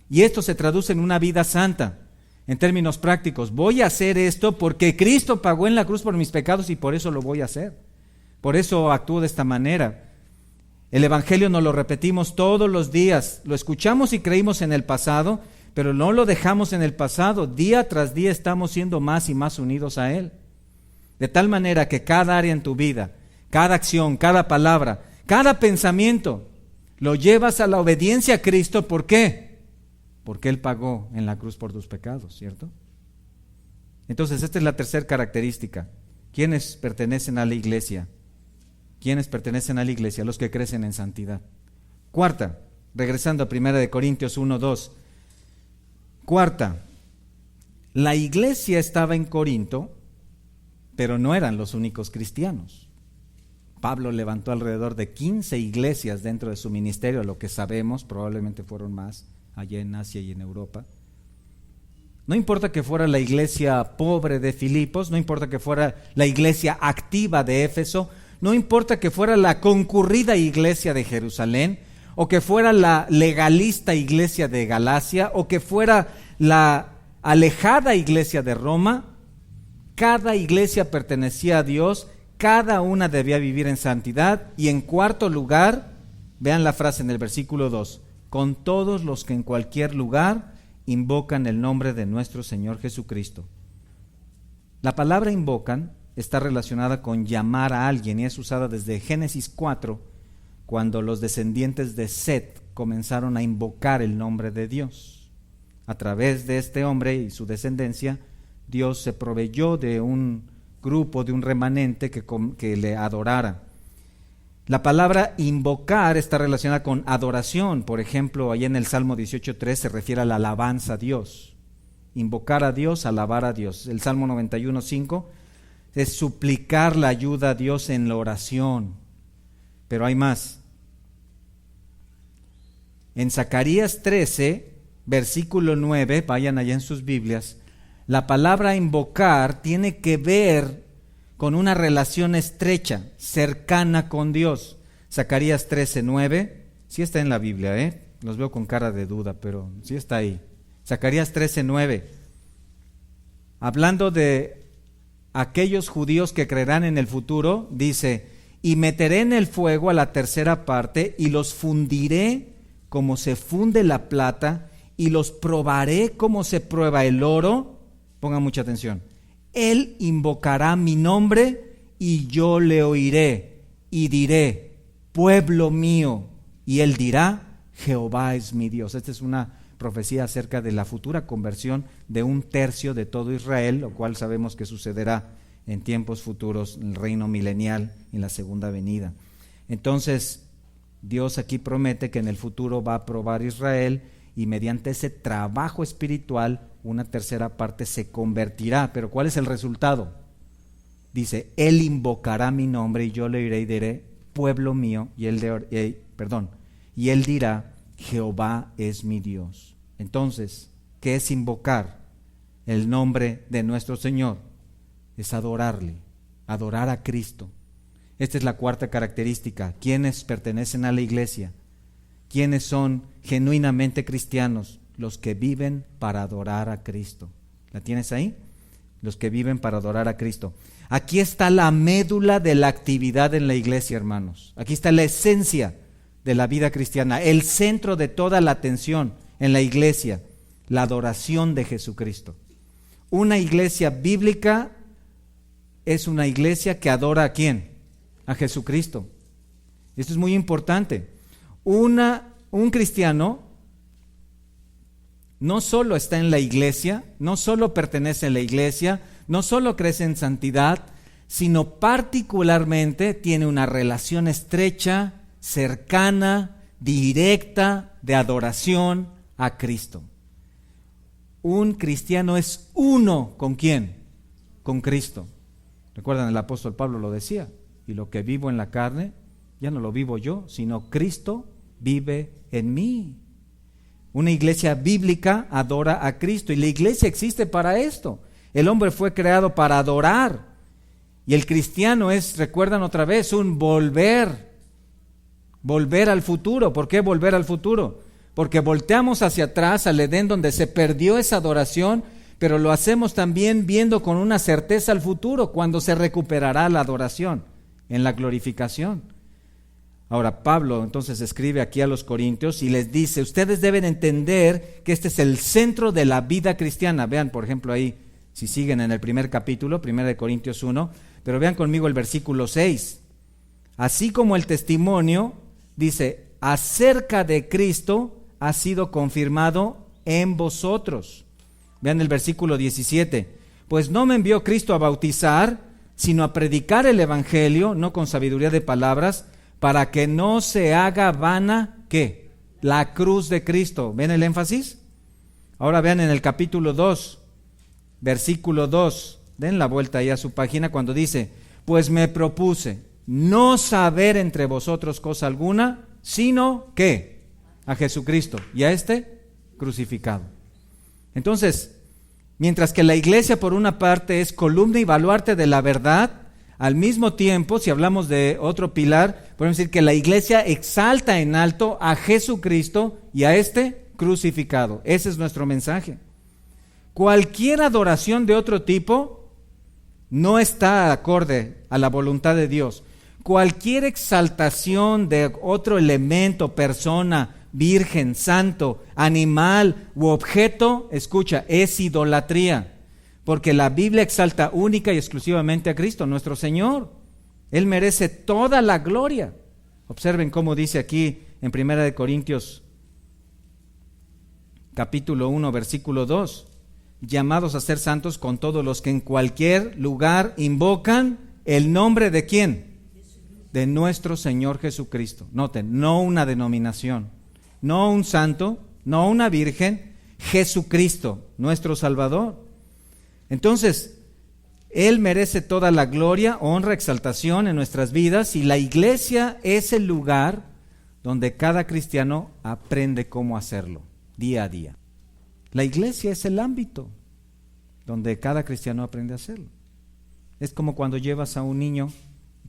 Y esto se traduce en una vida santa, en términos prácticos. Voy a hacer esto porque Cristo pagó en la cruz por mis pecados y por eso lo voy a hacer. Por eso actúo de esta manera. El Evangelio nos lo repetimos todos los días. Lo escuchamos y creímos en el pasado, pero no lo dejamos en el pasado. Día tras día estamos siendo más y más unidos a Él. De tal manera que cada área en tu vida, cada acción, cada palabra, cada pensamiento, lo llevas a la obediencia a Cristo. ¿Por qué? Porque Él pagó en la cruz por tus pecados, ¿cierto? Entonces, esta es la tercera característica. ¿Quiénes pertenecen a la iglesia? ¿Quiénes pertenecen a la iglesia? Los que crecen en santidad. Cuarta, regresando a 1 Corintios 1:2. Cuarta, la iglesia estaba en Corinto, pero no eran los únicos cristianos. Pablo levantó alrededor de 15 iglesias dentro de su ministerio, lo que sabemos, probablemente fueron más allá en Asia y en Europa. No importa que fuera la iglesia pobre de Filipos, no importa que fuera la iglesia activa de Éfeso, no importa que fuera la concurrida iglesia de Jerusalén, o que fuera la legalista iglesia de Galacia, o que fuera la alejada iglesia de Roma, cada iglesia pertenecía a Dios, cada una debía vivir en santidad. Y en cuarto lugar, vean la frase en el versículo 2, con todos los que en cualquier lugar invocan el nombre de nuestro Señor Jesucristo. La palabra invocan está relacionada con llamar a alguien y es usada desde Génesis 4, cuando los descendientes de Set comenzaron a invocar el nombre de Dios. A través de este hombre y su descendencia, Dios se proveyó de un grupo, de un remanente que le adorara. La palabra invocar está relacionada con adoración. Por ejemplo, ahí en el Salmo 18:3 se refiere a la alabanza a Dios. Invocar a Dios, alabar a Dios. El Salmo 91:5 es suplicar la ayuda a Dios en la oración. Pero hay más. En Zacarías 13, versículo 9, vayan allá en sus Biblias, la palabra invocar tiene que ver con una relación estrecha, cercana con Dios. Zacarías 13:9, sí está en la Biblia, los veo con cara de duda, pero sí está ahí. Zacarías 13:9, hablando de aquellos judíos que creerán en el futuro, dice: y meteré en el fuego a la tercera parte, y los fundiré como se funde la plata, y los probaré como se prueba el oro. Pongan mucha atención. Él invocará mi nombre, y yo le oiré, y diré: pueblo mío. Y él dirá: Jehová es mi Dios. Esta es una profecía acerca de la futura conversión de 1/3 de todo Israel, lo cual sabemos que sucederá en tiempos futuros, en el reino milenial, en la segunda venida. Entonces, Dios aquí promete que en el futuro va a probar Israel, y mediante ese trabajo espiritual, una tercera parte se convertirá. Pero ¿cuál es el resultado? Dice: Él invocará mi nombre, y yo le iré y diré: pueblo mío, y él dirá: Jehová es mi Dios. Entonces, ¿qué es invocar el nombre de nuestro Señor? Es adorarle, adorar a Cristo. Esta es la cuarta característica. ¿Quiénes pertenecen a la iglesia? ¿Quiénes son genuinamente cristianos? Los que viven para adorar a Cristo. ¿La tienes ahí? Los que viven para adorar a Cristo. Aquí está la médula de la actividad en la iglesia, hermanos. Aquí está la esencia de la vida cristiana, el centro de toda la atención en la iglesia, la adoración de Jesucristo. Una iglesia bíblica es una iglesia que adora ¿a quién? A Jesucristo. Esto es muy importante. Un cristiano no solo está en la iglesia, no solo pertenece a la iglesia, no solo crece en santidad, sino particularmente tiene una relación estrecha, cercana, directa, de adoración a Cristo. Un cristiano es uno ¿con quién? Con Cristo. Recuerdan, el apóstol Pablo lo decía: y lo que vivo en la carne, Ya no lo vivo yo, sino Cristo vive en mí. Una iglesia bíblica adora a Cristo y la iglesia existe para esto. El hombre fue creado para adorar y el cristiano es, recuerdan otra vez, un volver al futuro. ¿Por qué volver al futuro? Porque volteamos hacia atrás al Edén donde se perdió esa adoración, pero lo hacemos también viendo con una certeza al futuro, cuando se recuperará la adoración en la glorificación. Ahora Pablo entonces escribe aquí a los Corintios y les dice, ustedes deben entender que este es el centro de la vida cristiana. Vean, por ejemplo, ahí, si siguen en el primer capítulo, 1 Corintios 1, pero vean conmigo el versículo 6. Así como el testimonio, dice, acerca de Cristo ha sido confirmado en vosotros. Vean el versículo 17. Pues no me envió Cristo a bautizar, sino a predicar el evangelio, no con sabiduría de palabras, para que no se haga vana, ¿qué? La cruz de Cristo. ¿Ven el énfasis? Ahora vean en el capítulo 2, versículo 2. Den la vuelta ahí a su página cuando dice, pues me propuse no saber entre vosotros cosa alguna, sino ¿qué? A Jesucristo y a este crucificado. Entonces, mientras que la iglesia por una parte es columna y baluarte de la verdad, al mismo tiempo, si hablamos de otro pilar, podemos decir que la iglesia exalta en alto a Jesucristo y a este crucificado. Ese es nuestro mensaje. Cualquier adoración de otro tipo no está acorde a la voluntad de Dios. Cualquier exaltación de otro elemento, persona, virgen, santo, animal u objeto, escucha, es idolatría. Porque la Biblia exalta única y exclusivamente a Cristo, nuestro Señor. Él merece toda la gloria. Observen cómo dice aquí en 1 Corintios capítulo 1, versículo 2. Llamados a ser santos con todos los que en cualquier lugar invocan el nombre de ¿quién? De nuestro Señor Jesucristo. Noten, no una denominación, no un santo, no una virgen, Jesucristo, nuestro Salvador. Entonces, Él merece toda la gloria, honra, exaltación en nuestras vidas y la iglesia es el lugar donde cada cristiano aprende cómo hacerlo día a día. La iglesia es el ámbito donde cada cristiano aprende a hacerlo. Es como cuando llevas a un niño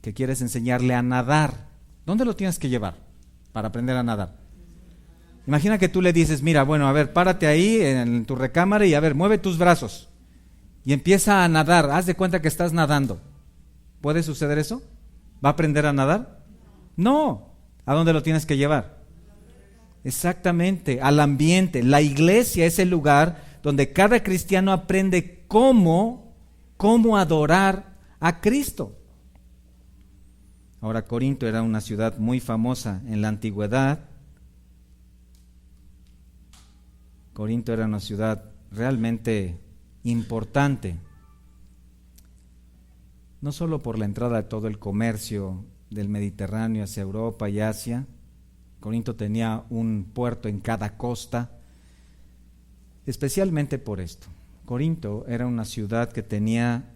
que quieres enseñarle a nadar. ¿Dónde lo tienes que llevar para aprender a nadar? Imagina que tú le dices, mira, bueno, a ver, párate ahí en tu recámara y a ver, mueve tus brazos. Y empieza a nadar, haz de cuenta que estás nadando. ¿Puede suceder eso? ¿Va a aprender a nadar? No. ¿A dónde lo tienes que llevar? Exactamente, al ambiente. La iglesia es el lugar donde cada cristiano aprende cómo adorar a Cristo. Ahora, Corinto era una ciudad muy famosa en la antigüedad. Corinto era una ciudad realmente importante, no solo por la entrada de todo el comercio del Mediterráneo hacia Europa y Asia. Corinto tenía un puerto en cada costa, especialmente por esto. Corinto era una ciudad que tenía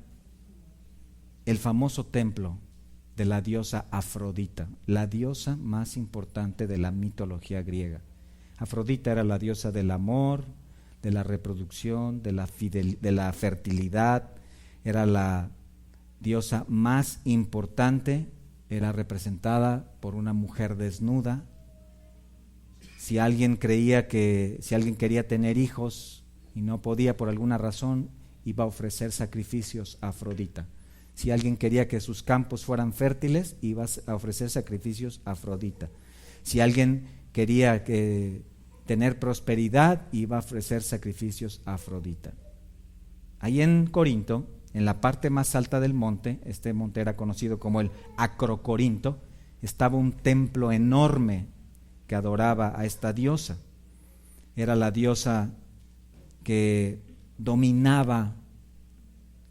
el famoso templo de la diosa Afrodita, la diosa más importante de la mitología griega. Afrodita era la diosa del amor, de la reproducción, de la fertilidad, era la diosa más importante, era representada por una mujer desnuda. Si alguien quería tener hijos y no podía por alguna razón, iba a ofrecer sacrificios a Afrodita. Si alguien quería que sus campos fueran fértiles, iba a ofrecer sacrificios a Afrodita. Si alguien quería tener prosperidad, iba a ofrecer sacrificios a Afrodita. Ahí en Corinto, en la parte más alta del monte, este monte era conocido como el Acrocorinto, estaba un templo enorme que adoraba a esta diosa. Era la diosa que dominaba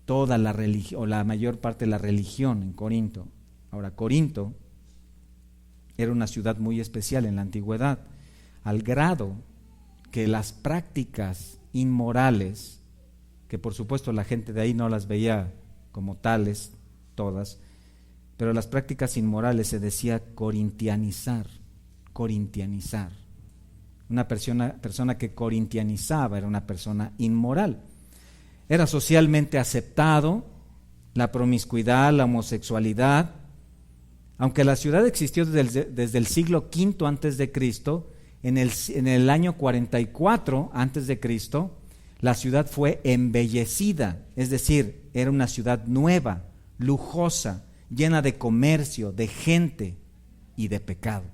toda la religión, o la mayor parte de la religión en Corinto. Ahora, Corinto era una ciudad muy especial en la antigüedad, al grado que las prácticas inmorales, que por supuesto la gente de ahí no las veía como tales todas, pero las prácticas inmorales se decía corintianizar. Una persona que corintianizaba era una persona inmoral. Era socialmente aceptado la promiscuidad, la homosexualidad. Aunque la ciudad existió desde el siglo V antes de Cristo, en el año 44 antes de Cristo, la ciudad fue embellecida, es decir, era una ciudad nueva, lujosa, llena de comercio, de gente y de pecado.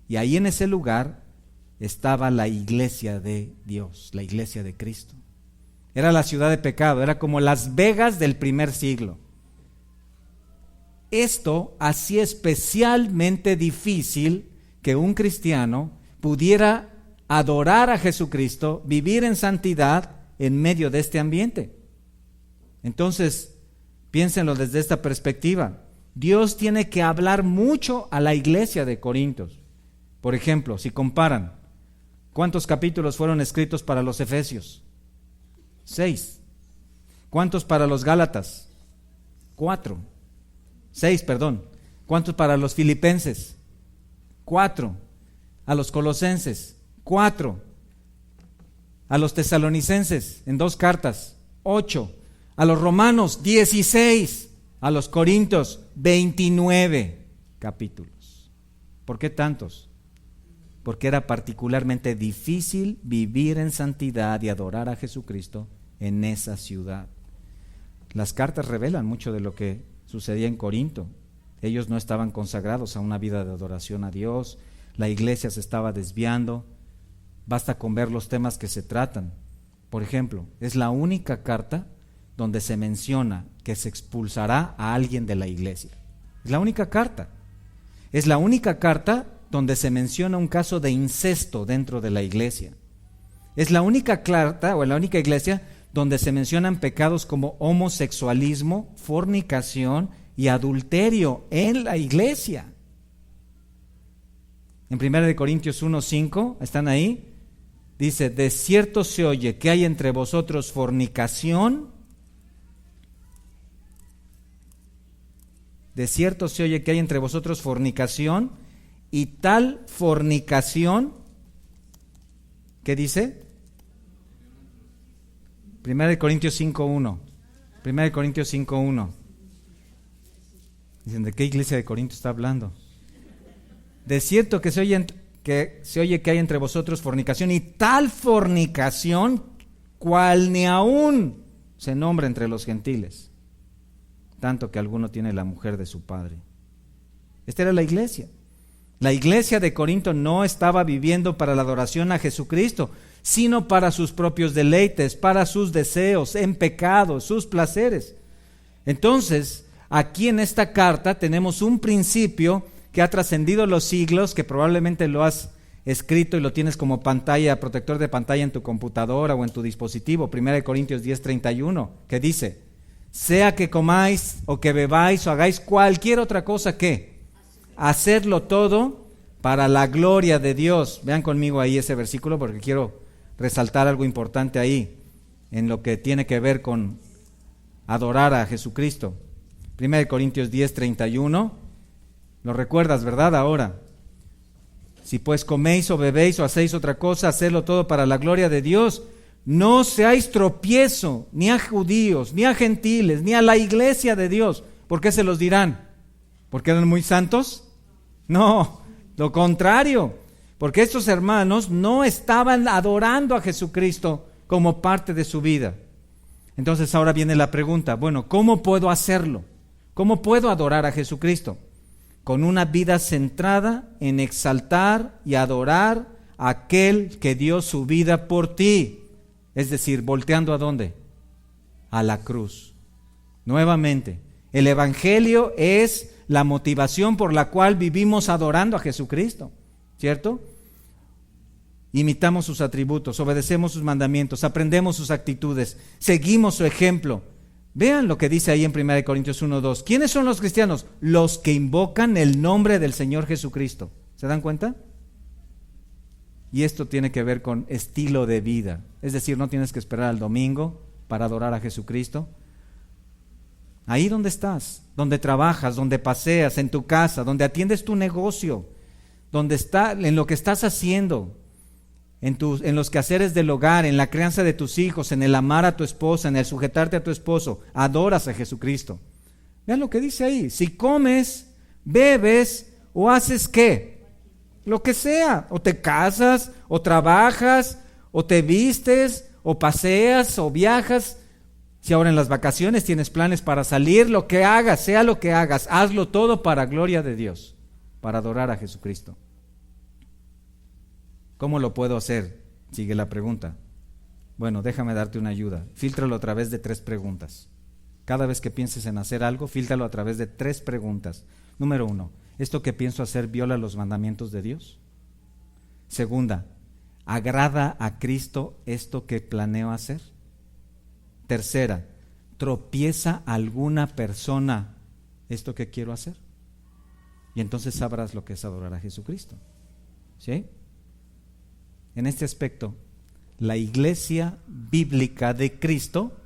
Y ahí en ese lugar estaba la iglesia de Dios, la iglesia de Cristo. Era la ciudad de pecado, era como Las Vegas del primer siglo. Esto hacía especialmente difícil que un cristiano pudiera adorar a Jesucristo, vivir en santidad en medio de este ambiente. Entonces, piénsenlo desde esta perspectiva. Dios tiene que hablar mucho a la iglesia de Corintios. Por ejemplo, si comparan, ¿cuántos capítulos fueron escritos para los Efesios? 6. ¿Cuántos para los Gálatas? 6. ¿Cuántos para los Filipenses? 4. A los Colosenses, 4. A los Tesalonicenses, en 2 cartas, 8. A los Romanos, 16. A los Corintios, 29 capítulos. ¿Por qué tantos? Porque era particularmente difícil vivir en santidad y adorar a Jesucristo en esa ciudad. Las cartas revelan mucho de lo que sucedía en Corinto. Ellos no estaban consagrados a una vida de adoración a Dios. La iglesia se estaba desviando. Basta con ver los temas que se tratan. Por ejemplo, es la única carta donde se menciona que se expulsará a alguien de la iglesia. Es la única carta. Es la única carta donde se menciona un caso de incesto dentro de la iglesia. Es la única carta o la única iglesia donde se mencionan pecados como homosexualismo, fornicación y adulterio en la iglesia. En 1 Corintios 1:5, ¿están ahí? Dice, de cierto se oye que hay entre vosotros fornicación. De cierto se oye que hay entre vosotros fornicación, y tal fornicación, ¿qué dice? 1 Corintios 5:1. 1 Corintios 5:1. Dicen, ¿de qué iglesia de Corinto está hablando? De cierto que se oye que hay entre vosotros fornicación, y tal fornicación cual ni aún se nombra entre los gentiles, tanto que alguno tiene la mujer de su padre. Esta era la iglesia. La iglesia de Corinto no estaba viviendo para la adoración a Jesucristo, sino para sus propios deleites, para sus deseos, en pecado, sus placeres. Entonces, aquí en esta carta tenemos un principio que ha trascendido los siglos, que probablemente lo has escrito y lo tienes como pantalla, protector de pantalla en tu computadora o en tu dispositivo. 1 Corintios 10:31, que dice, sea que comáis o que bebáis o hagáis cualquier otra cosa, ¿qué? Hacerlo todo para la gloria de Dios. Vean conmigo ahí ese versículo porque quiero resaltar algo importante ahí en lo que tiene que ver con adorar a Jesucristo. 1 Corintios 10:31, lo recuerdas, ¿verdad? Ahora, si pues coméis o bebéis o hacéis otra cosa, hacedlo todo para la gloria de Dios. No seáis tropiezo ni a judíos, ni a gentiles, ni a la iglesia de Dios. ¿Por qué se los dirán? ¿Porque eran muy santos? No, lo contrario, porque estos hermanos no estaban adorando a Jesucristo como parte de su vida. Entonces ahora viene la pregunta, bueno, ¿cómo puedo hacerlo? ¿Cómo puedo adorar a Jesucristo? Con una vida centrada en exaltar y adorar a aquel que dio su vida por ti. Es decir, volteando ¿a dónde? A la cruz. Nuevamente, el Evangelio es la motivación por la cual vivimos adorando a Jesucristo, ¿cierto? Imitamos sus atributos, obedecemos sus mandamientos, aprendemos sus actitudes, seguimos su ejemplo. Vean lo que dice ahí en 1 Corintios 1:2. ¿Quiénes son los cristianos? Los que invocan el nombre del Señor Jesucristo. ¿Se dan cuenta? Y esto tiene que ver con estilo de vida. Es decir, no tienes que esperar al domingo para adorar a Jesucristo. Ahí donde estás, donde trabajas, donde paseas, en tu casa, donde atiendes tu negocio, en lo que estás haciendo, en los quehaceres del hogar, en la crianza de tus hijos, en el amar a tu esposa, en el sujetarte a tu esposo, adoras a Jesucristo. Vean lo que dice ahí: si comes, bebes o haces ¿qué? Lo que sea, o te casas, o trabajas, o te vistes, o paseas, o viajas. Si ahora en las vacaciones tienes planes para salir, lo que hagas, sea lo que hagas, hazlo todo para gloria de Dios, para adorar a Jesucristo. ¿Cómo lo puedo hacer? Sigue la pregunta. Bueno, déjame darte una ayuda. Fíltralo a través de 3 preguntas. Cada vez que pienses en hacer algo, fíltralo a través de 3 preguntas. Número 1, ¿esto que pienso hacer viola los mandamientos de Dios? Segunda, ¿agrada a Cristo esto que planeo hacer? Tercera, ¿tropieza alguna persona esto que quiero hacer? Y entonces sabrás lo que es adorar a Jesucristo. ¿Sí? En este aspecto, la iglesia bíblica de Cristo,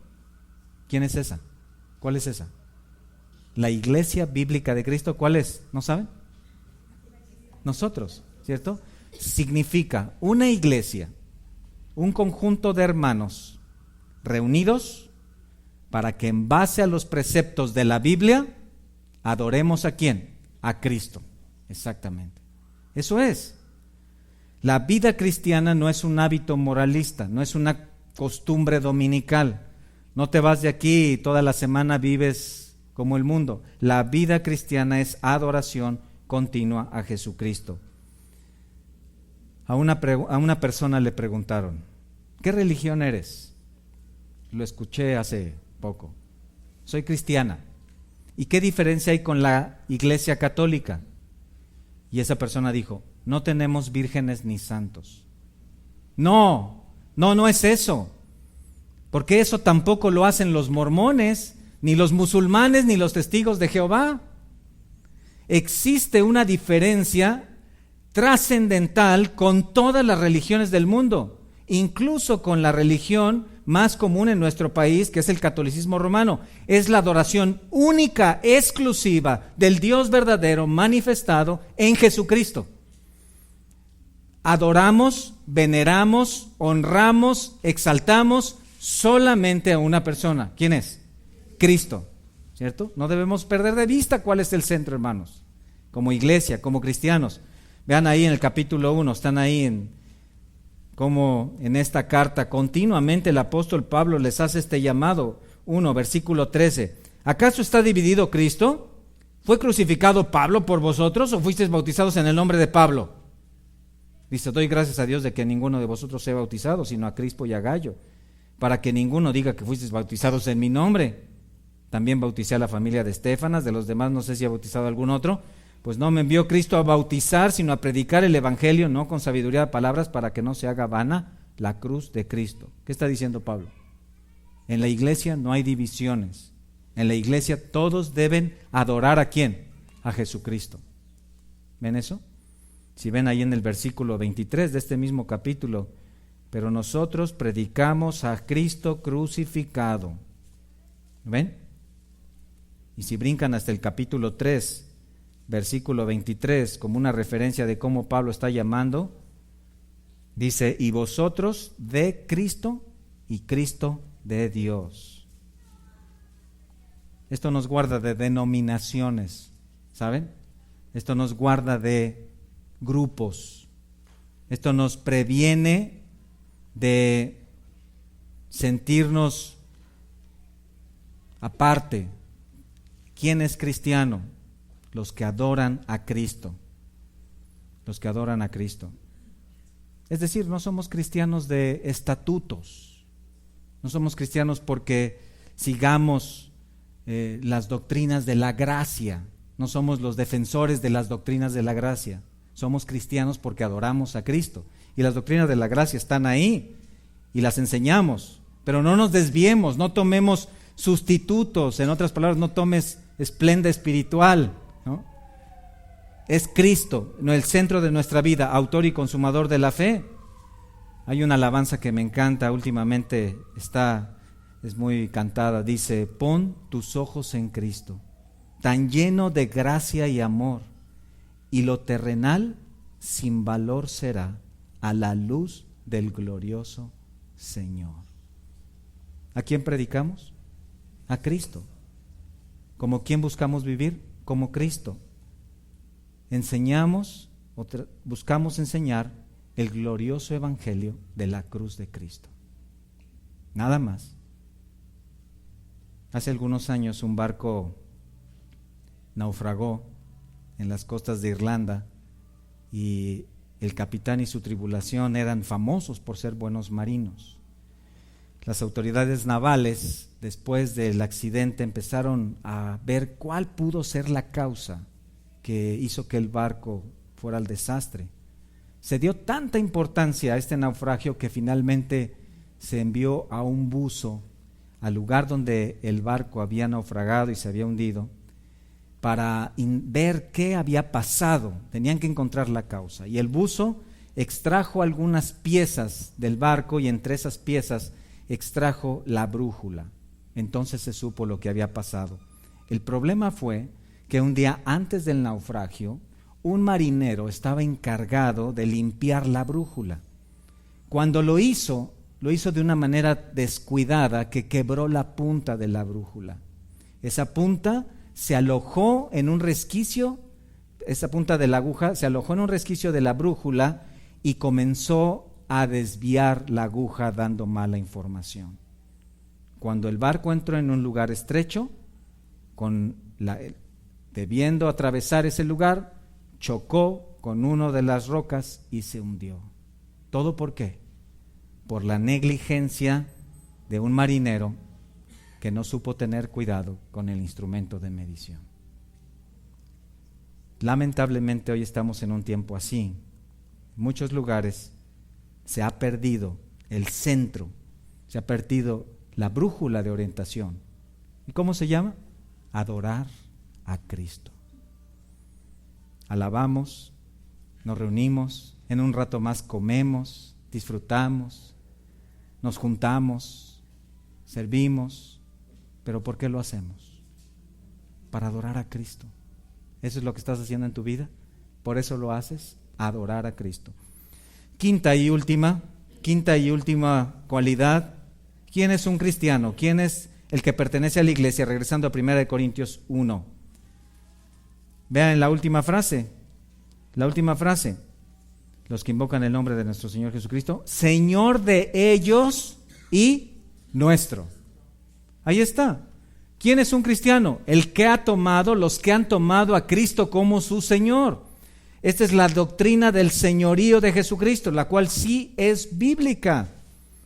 ¿quién es esa? ¿Cuál es esa? La iglesia bíblica de Cristo, ¿cuál es? ¿No saben? Nosotros, ¿cierto? Significa una iglesia, un conjunto de hermanos reunidos para que en base a los preceptos de la Biblia adoremos ¿a quién? A Cristo. Exactamente. Eso es. La vida cristiana no es un hábito moralista, no es una costumbre dominical. No te vas de aquí y toda la semana vives como el mundo. La vida cristiana es adoración continua a Jesucristo. A una persona le preguntaron: ¿qué religión eres? Lo escuché hace poco. Soy cristiana. ¿Y qué diferencia hay con la iglesia católica? Y esa persona dijo: no tenemos vírgenes ni santos. No es eso. Porque eso tampoco lo hacen los mormones, ni los musulmanes, ni los testigos de Jehová. Existe una diferencia trascendental con todas las religiones del mundo, incluso con la religión más común en nuestro país, que es el catolicismo romano. Es la adoración única, exclusiva del Dios verdadero manifestado en Jesucristo. Adoramos, veneramos, honramos, exaltamos solamente a una persona. ¿Quién es? Cristo, ¿cierto? No debemos perder de vista cuál es el centro, hermanos, como iglesia, como cristianos. Vean ahí en el capítulo 1, están ahí como en esta carta continuamente el apóstol Pablo les hace este llamado. 1, versículo 13. ¿Acaso está dividido Cristo? ¿Fue crucificado Pablo por vosotros o fuisteis bautizados en el nombre de Pablo? Dice: doy gracias a Dios de que ninguno de vosotros sea bautizado, sino a Crispo y a Gallo, para que ninguno diga que fuisteis bautizados en mi nombre. También bauticé a la familia de Estéfanas, de los demás no sé si ha bautizado algún otro. Pues no me envió Cristo a bautizar, sino a predicar el evangelio, no con sabiduría de palabras, para que no se haga vana la cruz de Cristo. ¿Qué está diciendo Pablo? En la iglesia no hay divisiones. En la iglesia todos deben adorar ¿a quién? A Jesucristo. ¿Ven eso? Si ven ahí en el versículo 23 de este mismo capítulo: pero nosotros predicamos a Cristo crucificado. ¿Ven? Y si brincan hasta el capítulo 3, versículo 23, como una referencia de cómo Pablo está llamando, dice: y vosotros de Cristo y Cristo de Dios. Esto nos guarda de denominaciones, ¿saben? Esto nos guarda de grupos. Esto nos previene de sentirnos aparte. ¿Quién es cristiano? Los que adoran a Cristo. Los que adoran a Cristo. Es decir, no somos cristianos de estatutos. No somos cristianos porque sigamos las doctrinas de la gracia. No somos los defensores de las doctrinas de la gracia. Somos cristianos porque adoramos a Cristo. Y las doctrinas de la gracia están ahí y las enseñamos. Pero no nos desviemos, no tomemos sustitutos. En otras palabras, no tomes esplenda espiritual, ¿no? Es Cristo, no el centro de nuestra vida, autor y consumador de la fe. Hay una alabanza que me encanta, últimamente está es muy cantada, dice: pon tus ojos en Cristo, tan lleno de gracia y amor, y lo terrenal sin valor será a la luz del glorioso Señor. ¿A quién predicamos? A Cristo. ¿Como quién buscamos vivir? Como Cristo. Enseñamos, buscamos enseñar el glorioso evangelio de la cruz de Cristo. Nada más. Hace algunos años un barco naufragó en las costas de Irlanda y el capitán y su tripulación eran famosos por ser buenos marinos. Las autoridades navales, después del accidente, empezaron a ver cuál pudo ser la causa que hizo que el barco fuera al desastre. Se dio tanta importancia a este naufragio que finalmente se envió a un buzo al lugar donde el barco había naufragado y se había hundido para ver qué había pasado. Tenían que encontrar la causa. Y el buzo extrajo algunas piezas del barco y entre esas piezas extrajo la brújula. Entonces se supo lo que había pasado. El problema fue que un día antes del naufragio, un marinero estaba encargado de limpiar la brújula. Cuando lo hizo de una manera descuidada que quebró la punta de la brújula. Esa punta se alojó en un resquicio, esa punta de la aguja se alojó en un resquicio de la brújula y comenzó a desviar la aguja dando mala información. Cuando el barco entró en un lugar estrecho, debiendo atravesar ese lugar, chocó con una de las rocas y se hundió. ¿Todo por qué? Por la negligencia de un marinero que no supo tener cuidado con el instrumento de medición. Lamentablemente hoy estamos en un tiempo así. En muchos lugares se ha perdido el centro, se ha perdido la brújula de orientación. ¿Y cómo se llama? Adorar a Cristo. Alabamos, nos reunimos, en un rato más comemos, disfrutamos, nos juntamos, servimos, pero ¿por qué lo hacemos? Para adorar a Cristo. ¿Eso es lo que estás haciendo en tu vida? ¿Por eso lo haces? Adorar a Cristo. Quinta y última cualidad. ¿Quién es un cristiano? ¿Quién es el que pertenece a la iglesia? Regresando a 1 Corintios 1. Vean la última frase. Los que invocan el nombre de nuestro Señor Jesucristo, Señor de ellos y nuestro. Ahí está. ¿Quién es un cristiano? Los que han tomado a Cristo como su Señor. Esta es la doctrina del señorío de Jesucristo, la cual sí es bíblica.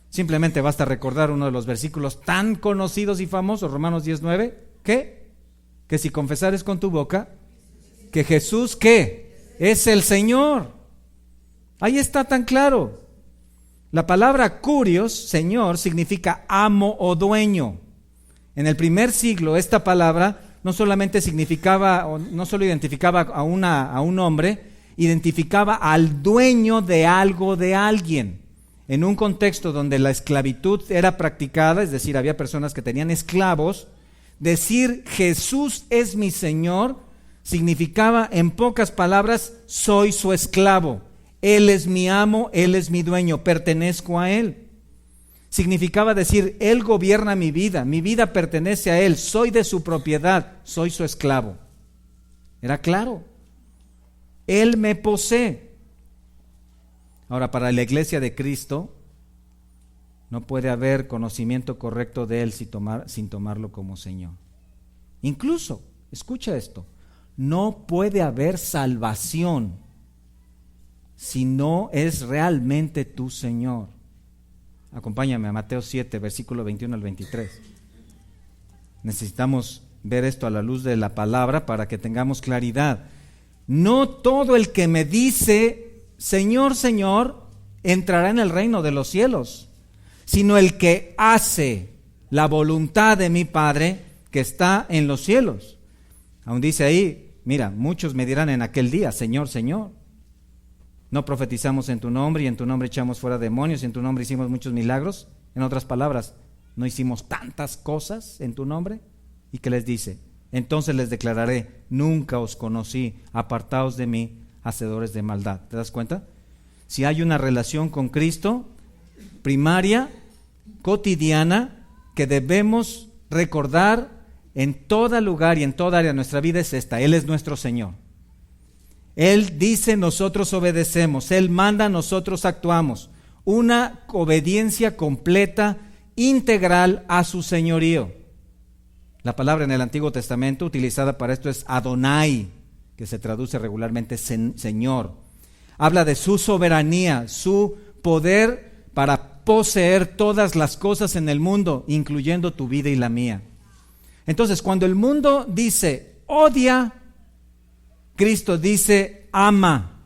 Simplemente basta recordar uno de los versículos tan conocidos y famosos, Romanos 10:9, ¿qué? Que si confesares con tu boca que Jesús, ¿qué? Es el Señor. Ahí está tan claro. La palabra kurios, Señor, significa amo o dueño. En el primer siglo esta palabra no solamente significaba, o no solo identificaba a un hombre, identificaba al dueño de algo, de alguien. En un contexto donde la esclavitud era practicada, es decir, había personas que tenían esclavos, decir Jesús es mi Señor significaba, en pocas palabras, soy su esclavo. Él es mi amo, Él es mi dueño, pertenezco a Él. Significaba decir, Él gobierna mi vida pertenece a Él, soy de su propiedad, soy su esclavo. Era claro, Él me posee. Ahora, para la iglesia de Cristo, no puede haber conocimiento correcto de Él sin tomarlo como Señor. Incluso, escucha esto, no puede haber salvación si no es realmente tu Señor. Acompáñame a Mateo 7, versículo 21 al 23. Necesitamos ver esto a la luz de la palabra para que tengamos claridad. No todo el que me dice, Señor, Señor, entrará en el reino de los cielos, sino el que hace la voluntad de mi Padre que está en los cielos. Aún dice ahí, mira, muchos me dirán en aquel día, Señor, Señor, no profetizamos en tu nombre y en tu nombre echamos fuera demonios y en tu nombre hicimos muchos milagros. En otras palabras, ¿No hicimos tantas cosas en tu nombre? ¿Y qué les dice? Entonces les declararé, nunca os conocí, apartaos de mí, hacedores de maldad. ¿Te das cuenta? Si hay una relación con Cristo, primaria, cotidiana, que debemos recordar en todo lugar y en toda área de nuestra vida, es esta: Él es nuestro Señor. Él dice, nosotros obedecemos. Él manda, nosotros actuamos. Una obediencia completa, integral a su señorío. La palabra en el Antiguo Testamento utilizada para esto es Adonai, que se traduce regularmente Señor. Habla de su soberanía, su poder para poseer todas las cosas en el mundo, incluyendo tu vida y la mía. Entonces, cuando el mundo dice odia, Cristo dice ama.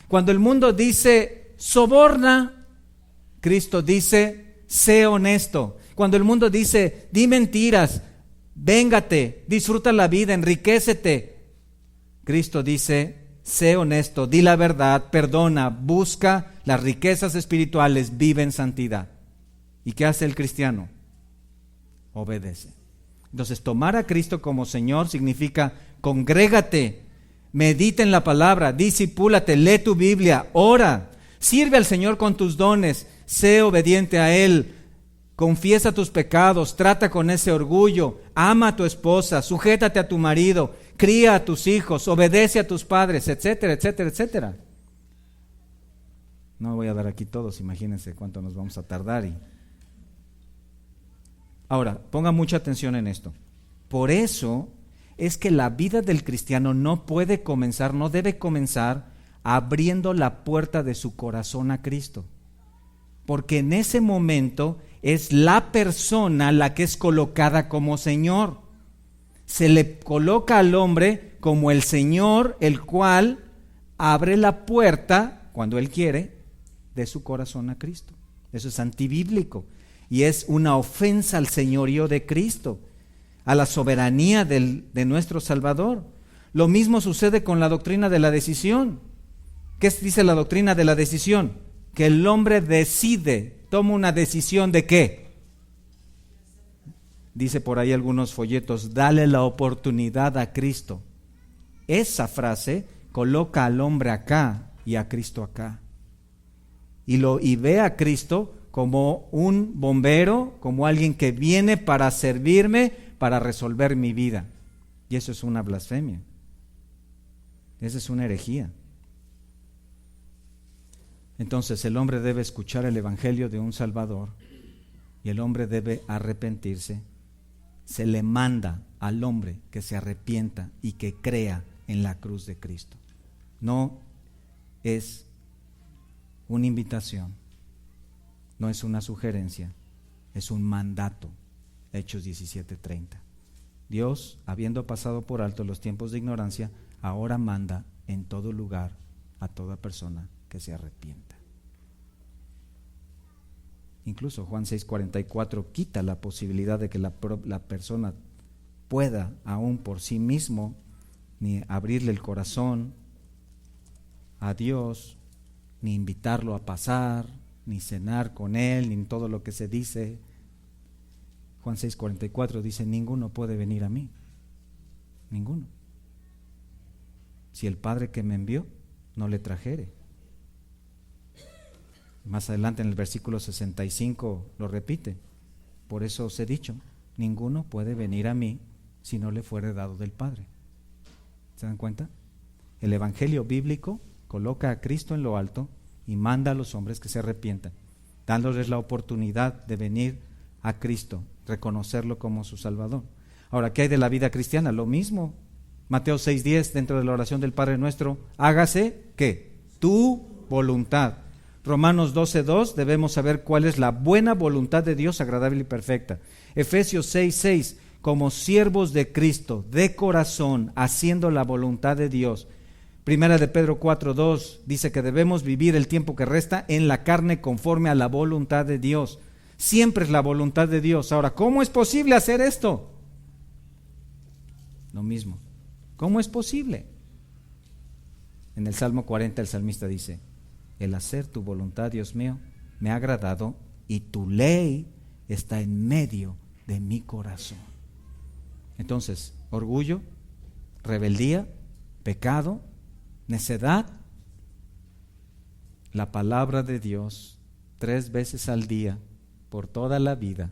Cuando el mundo dice soborna, Cristo dice sé honesto. Cuando el mundo dice di mentiras, véngate, disfruta la vida, enriquécete, Cristo dice sé honesto, di la verdad, perdona, busca las riquezas espirituales, vive en santidad. ¿Y qué hace el cristiano? Obedece. Entonces, tomar a Cristo como Señor significa congrégate, medita en la palabra, discipúlate, lee tu Biblia, ora, sirve al Señor con tus dones, sé obediente a Él, confiesa tus pecados, trata con ese orgullo, ama a tu esposa, sujétate a tu marido, cría a tus hijos, obedece a tus padres, etcétera, etcétera, etcétera. No voy a dar aquí todos, imagínense cuánto nos vamos a tardar. Ahora, ponga mucha atención en esto. Por eso es que la vida del cristiano no puede comenzar, no debe comenzar abriendo la puerta de su corazón a Cristo. Porque en ese momento es la persona la que es colocada como Señor. Se le coloca al hombre como el Señor, el cual abre la puerta, cuando Él quiere, de su corazón a Cristo. Eso es antibíblico y es una ofensa al señorío de Cristo, a la soberanía de nuestro Salvador. Lo mismo sucede con la doctrina de la decisión. ¿Qué dice la doctrina de la decisión? Que el hombre decide, toma una decisión ¿de qué? Dice por ahí algunos folletos, dale la oportunidad a Cristo. Esa frase coloca al hombre acá y a Cristo acá. Y ve a Cristo como un bombero, como alguien que viene para servirme, para resolver mi vida. Y eso es una blasfemia. Esa es una herejía. Entonces el hombre debe escuchar el evangelio de un Salvador y el hombre debe arrepentirse. Se le manda al hombre que se arrepienta y que crea en la cruz de Cristo. No es una invitación, no es una sugerencia, es un mandato. Hechos 17:30. Dios, habiendo pasado por alto los tiempos de ignorancia, ahora manda en todo lugar a toda persona que se arrepienta. Incluso Juan 6:44 quita la posibilidad de que la persona pueda aún por sí mismo ni abrirle el corazón a Dios, ni invitarlo a pasar, ni cenar con Él, ni todo lo que se dice. Juan 6:44 dice, ninguno puede venir a mí, ninguno, si el Padre que me envió no le trajere. Más adelante en el versículo 65 lo repite, por eso os he dicho, ninguno puede venir a mí si no le fuere dado del Padre. ¿Se dan cuenta? El evangelio bíblico coloca a Cristo en lo alto y manda a los hombres que se arrepientan, dándoles la oportunidad de venir a Cristo, reconocerlo como su Salvador. Ahora, ¿qué hay de la vida cristiana? Lo mismo. Mateo 6:10, dentro de la oración del Padre Nuestro, hágase, ¿qué? Tu voluntad. Romanos 12:2, debemos saber cuál es la buena voluntad de Dios, agradable y perfecta. Efesios 6:6, como siervos de Cristo, de corazón, haciendo la voluntad de Dios. Primera de Pedro 4:2 dice que debemos vivir el tiempo que resta en la carne conforme a la voluntad de Dios. Siempre es la voluntad de Dios. Ahora, ¿cómo es posible hacer esto? Lo mismo. ¿Cómo es posible? En el Salmo 40 el salmista dice, el hacer tu voluntad, Dios mío, me ha agradado y tu ley está en medio de mi corazón. Entonces, orgullo, rebeldía, pecado, necedad. La palabra de Dios 3 veces al día, por toda la vida,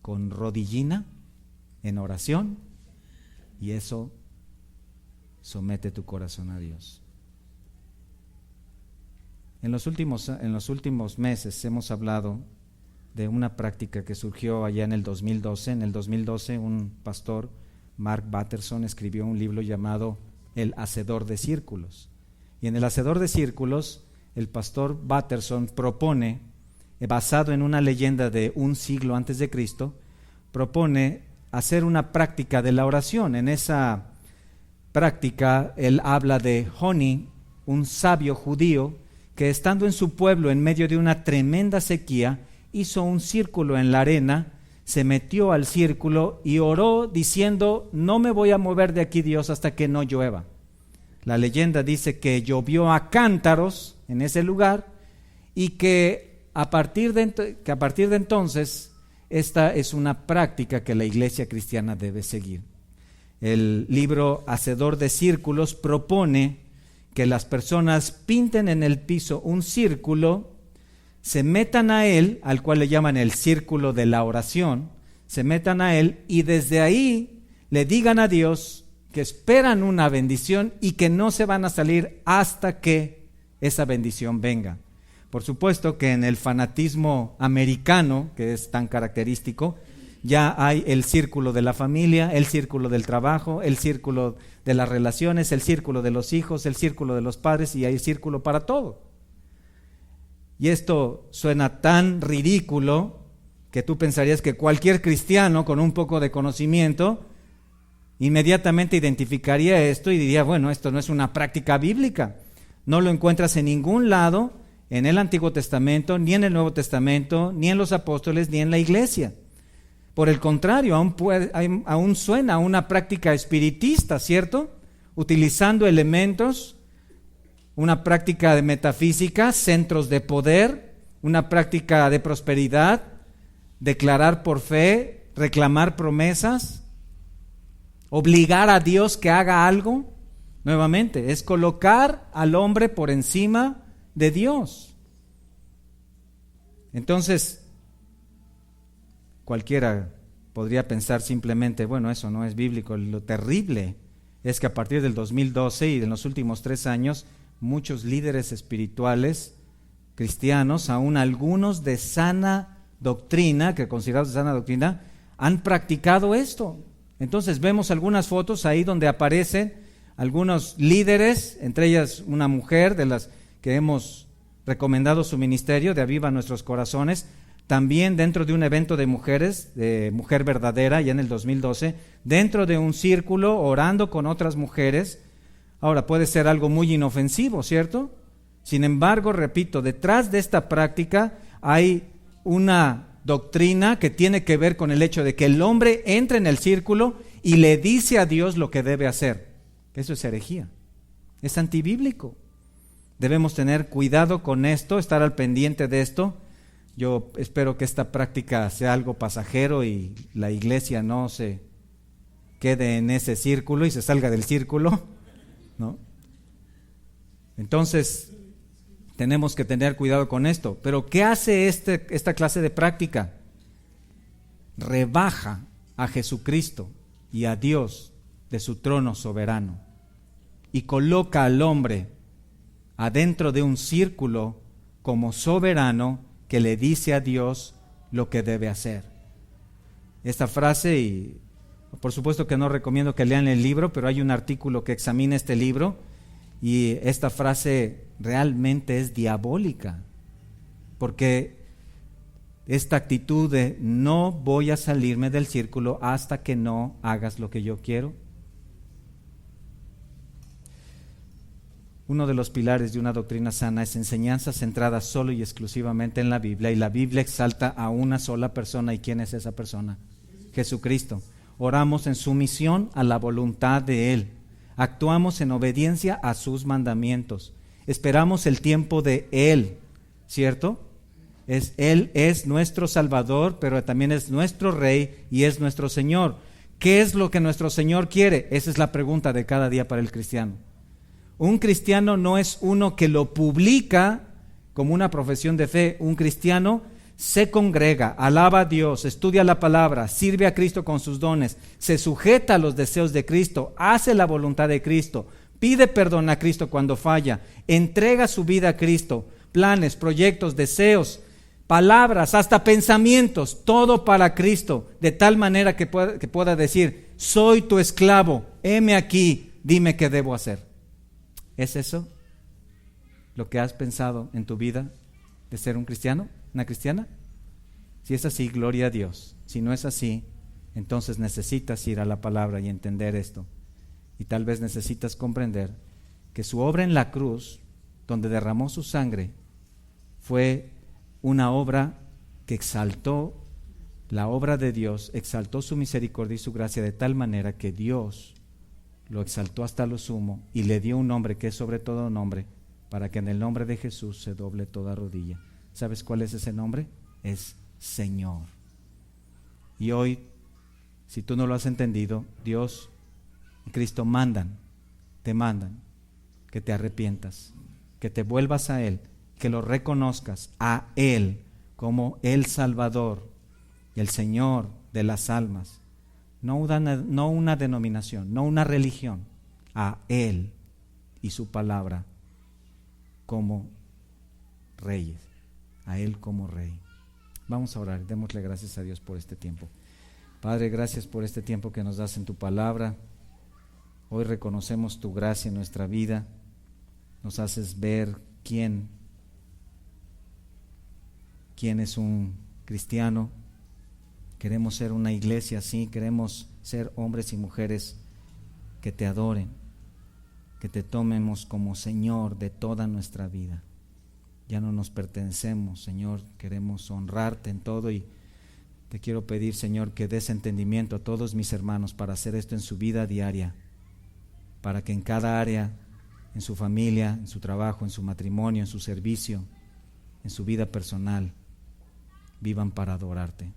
con rodillina, en oración, y eso somete tu corazón a Dios. En los últimos meses hemos hablado de una práctica que surgió allá en el 2012. En el 2012 un pastor, Mark Batterson, escribió un libro llamado El Hacedor de Círculos. Y en El Hacedor de Círculos, el pastor Batterson propone, basado en una leyenda de un siglo antes de Cristo, propone hacer una práctica de la oración. En esa práctica él habla de Honi, un sabio judío que estando en su pueblo en medio de una tremenda sequía, hizo un círculo en la arena, se metió al círculo y oró diciendo: no me voy a mover de aquí, Dios, hasta que no llueva. La leyenda dice que llovió a cántaros en ese lugar y que a partir de entonces esta es una práctica que la iglesia cristiana debe seguir. El libro Hacedor de Círculos propone que las personas pinten en el piso un círculo, se metan a él, al cual le llaman el círculo de la oración, se metan a él y desde ahí le digan a Dios que esperan una bendición y que no se van a salir hasta que esa bendición venga. Por supuesto que en el fanatismo americano, que es tan característico, ya hay el círculo de la familia, el círculo del trabajo, el círculo de las relaciones, el círculo de los hijos, el círculo de los padres, y hay círculo para todo. Y esto suena tan ridículo que tú pensarías que cualquier cristiano con un poco de conocimiento inmediatamente identificaría esto y diría: bueno, esto no es una práctica bíblica. No lo encuentras en ningún lado en el Antiguo Testamento, ni en el Nuevo Testamento, ni en los apóstoles, ni en la iglesia. Por el contrario, aún suena a una práctica espiritista, ¿cierto? Utilizando elementos, una práctica de metafísica, centros de poder, una práctica de prosperidad, declarar por fe, reclamar promesas, obligar a Dios que haga algo. Nuevamente, es colocar al hombre por encima de Dios. Entonces, cualquiera podría pensar simplemente: bueno, eso no es bíblico. Lo terrible es que a partir del 2012 y de los últimos 3 años, muchos líderes espirituales cristianos, aún algunos de sana doctrina, que considerados de sana doctrina, han practicado esto. Entonces vemos algunas fotos ahí donde aparecen algunos líderes, entre ellas una mujer de las que hemos recomendado su ministerio, de Aviva Nuestros Corazones, también dentro de un evento de mujeres, de Mujer Verdadera, ya en el 2012, dentro de un círculo, orando con otras mujeres. Ahora, puede ser algo muy inofensivo, ¿cierto? Sin embargo, repito, detrás de esta práctica hay una doctrina que tiene que ver con el hecho de que el hombre entra en el círculo y le dice a Dios lo que debe hacer. Eso es herejía, es antibíblico. Debemos tener cuidado con esto, estar al pendiente de esto. Yo espero que esta práctica sea algo pasajero y la iglesia no se quede en ese círculo y se salga del círculo, ¿no? Entonces, tenemos que tener cuidado con esto. Pero ¿qué hace esta clase de práctica? Rebaja a Jesucristo y a Dios de su trono soberano y coloca al hombre adentro de un círculo como soberano que le dice a Dios lo que debe hacer. Esta frase, y por supuesto que no recomiendo que lean el libro, pero hay un artículo que examina este libro, y esta frase realmente es diabólica, porque esta actitud de no voy a salirme del círculo hasta que no hagas lo que yo quiero. Uno de los pilares de una doctrina sana es enseñanza centrada solo y exclusivamente en la Biblia, y la Biblia exalta a una sola persona. ¿Y quién es esa persona? Jesucristo. Oramos en sumisión a la voluntad de Él. Actuamos en obediencia a sus mandamientos. Esperamos el tiempo de Él, ¿cierto? Él es nuestro Salvador, pero también es nuestro Rey y es nuestro Señor. ¿Qué es lo que nuestro Señor quiere? Esa es la pregunta de cada día para el cristiano. Un cristiano no es uno que lo publica como una profesión de fe. Un cristiano se congrega, alaba a Dios, estudia la palabra, sirve a Cristo con sus dones, se sujeta a los deseos de Cristo, hace la voluntad de Cristo, pide perdón a Cristo cuando falla, entrega su vida a Cristo, planes, proyectos, deseos, palabras, hasta pensamientos, todo para Cristo, de tal manera que pueda decir: soy tu esclavo, heme aquí, dime qué debo hacer. ¿Es eso lo que has pensado en tu vida de ser un cristiano, una cristiana? Si es así, gloria a Dios. Si no es así, entonces necesitas ir a la palabra y entender esto. Y tal vez necesitas comprender que su obra en la cruz, donde derramó su sangre, fue una obra que exaltó la obra de Dios, exaltó su misericordia y su gracia de tal manera que Dios lo exaltó hasta lo sumo y le dio un nombre que es sobre todo nombre, para que en el nombre de Jesús se doble toda rodilla. ¿Sabes cuál es ese nombre? Es Señor. Y hoy, si tú no lo has entendido, Dios y Cristo te mandan que te arrepientas, que te vuelvas a Él, que lo reconozcas a Él como el Salvador y el Señor de las almas. No una denominación, no una religión, a Él y su palabra como reyes, a Él como Rey. Vamos a orar, démosle gracias a Dios por este tiempo. Padre, gracias por este tiempo que nos das en tu palabra. Hoy reconocemos tu gracia en nuestra vida, nos haces ver quién es un cristiano. Queremos ser una iglesia así, queremos ser hombres y mujeres que te adoren, que te tomemos como Señor de toda nuestra vida. Ya no nos pertenecemos, Señor, queremos honrarte en todo y te quiero pedir, Señor, que des entendimiento a todos mis hermanos para hacer esto en su vida diaria, para que en cada área, en su familia, en su trabajo, en su matrimonio, en su servicio, en su vida personal, vivan para adorarte.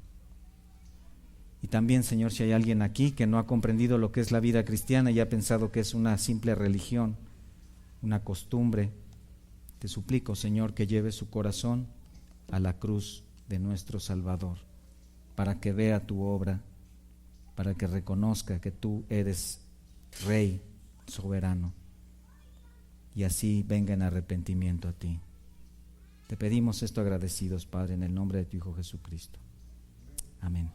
Y también, Señor, si hay alguien aquí que no ha comprendido lo que es la vida cristiana y ha pensado que es una simple religión, una costumbre, te suplico, Señor, que lleves su corazón a la cruz de nuestro Salvador, para que vea tu obra, para que reconozca que tú eres Rey soberano, y así venga en arrepentimiento a ti. Te pedimos esto agradecidos, Padre, en el nombre de tu Hijo Jesucristo. Amén.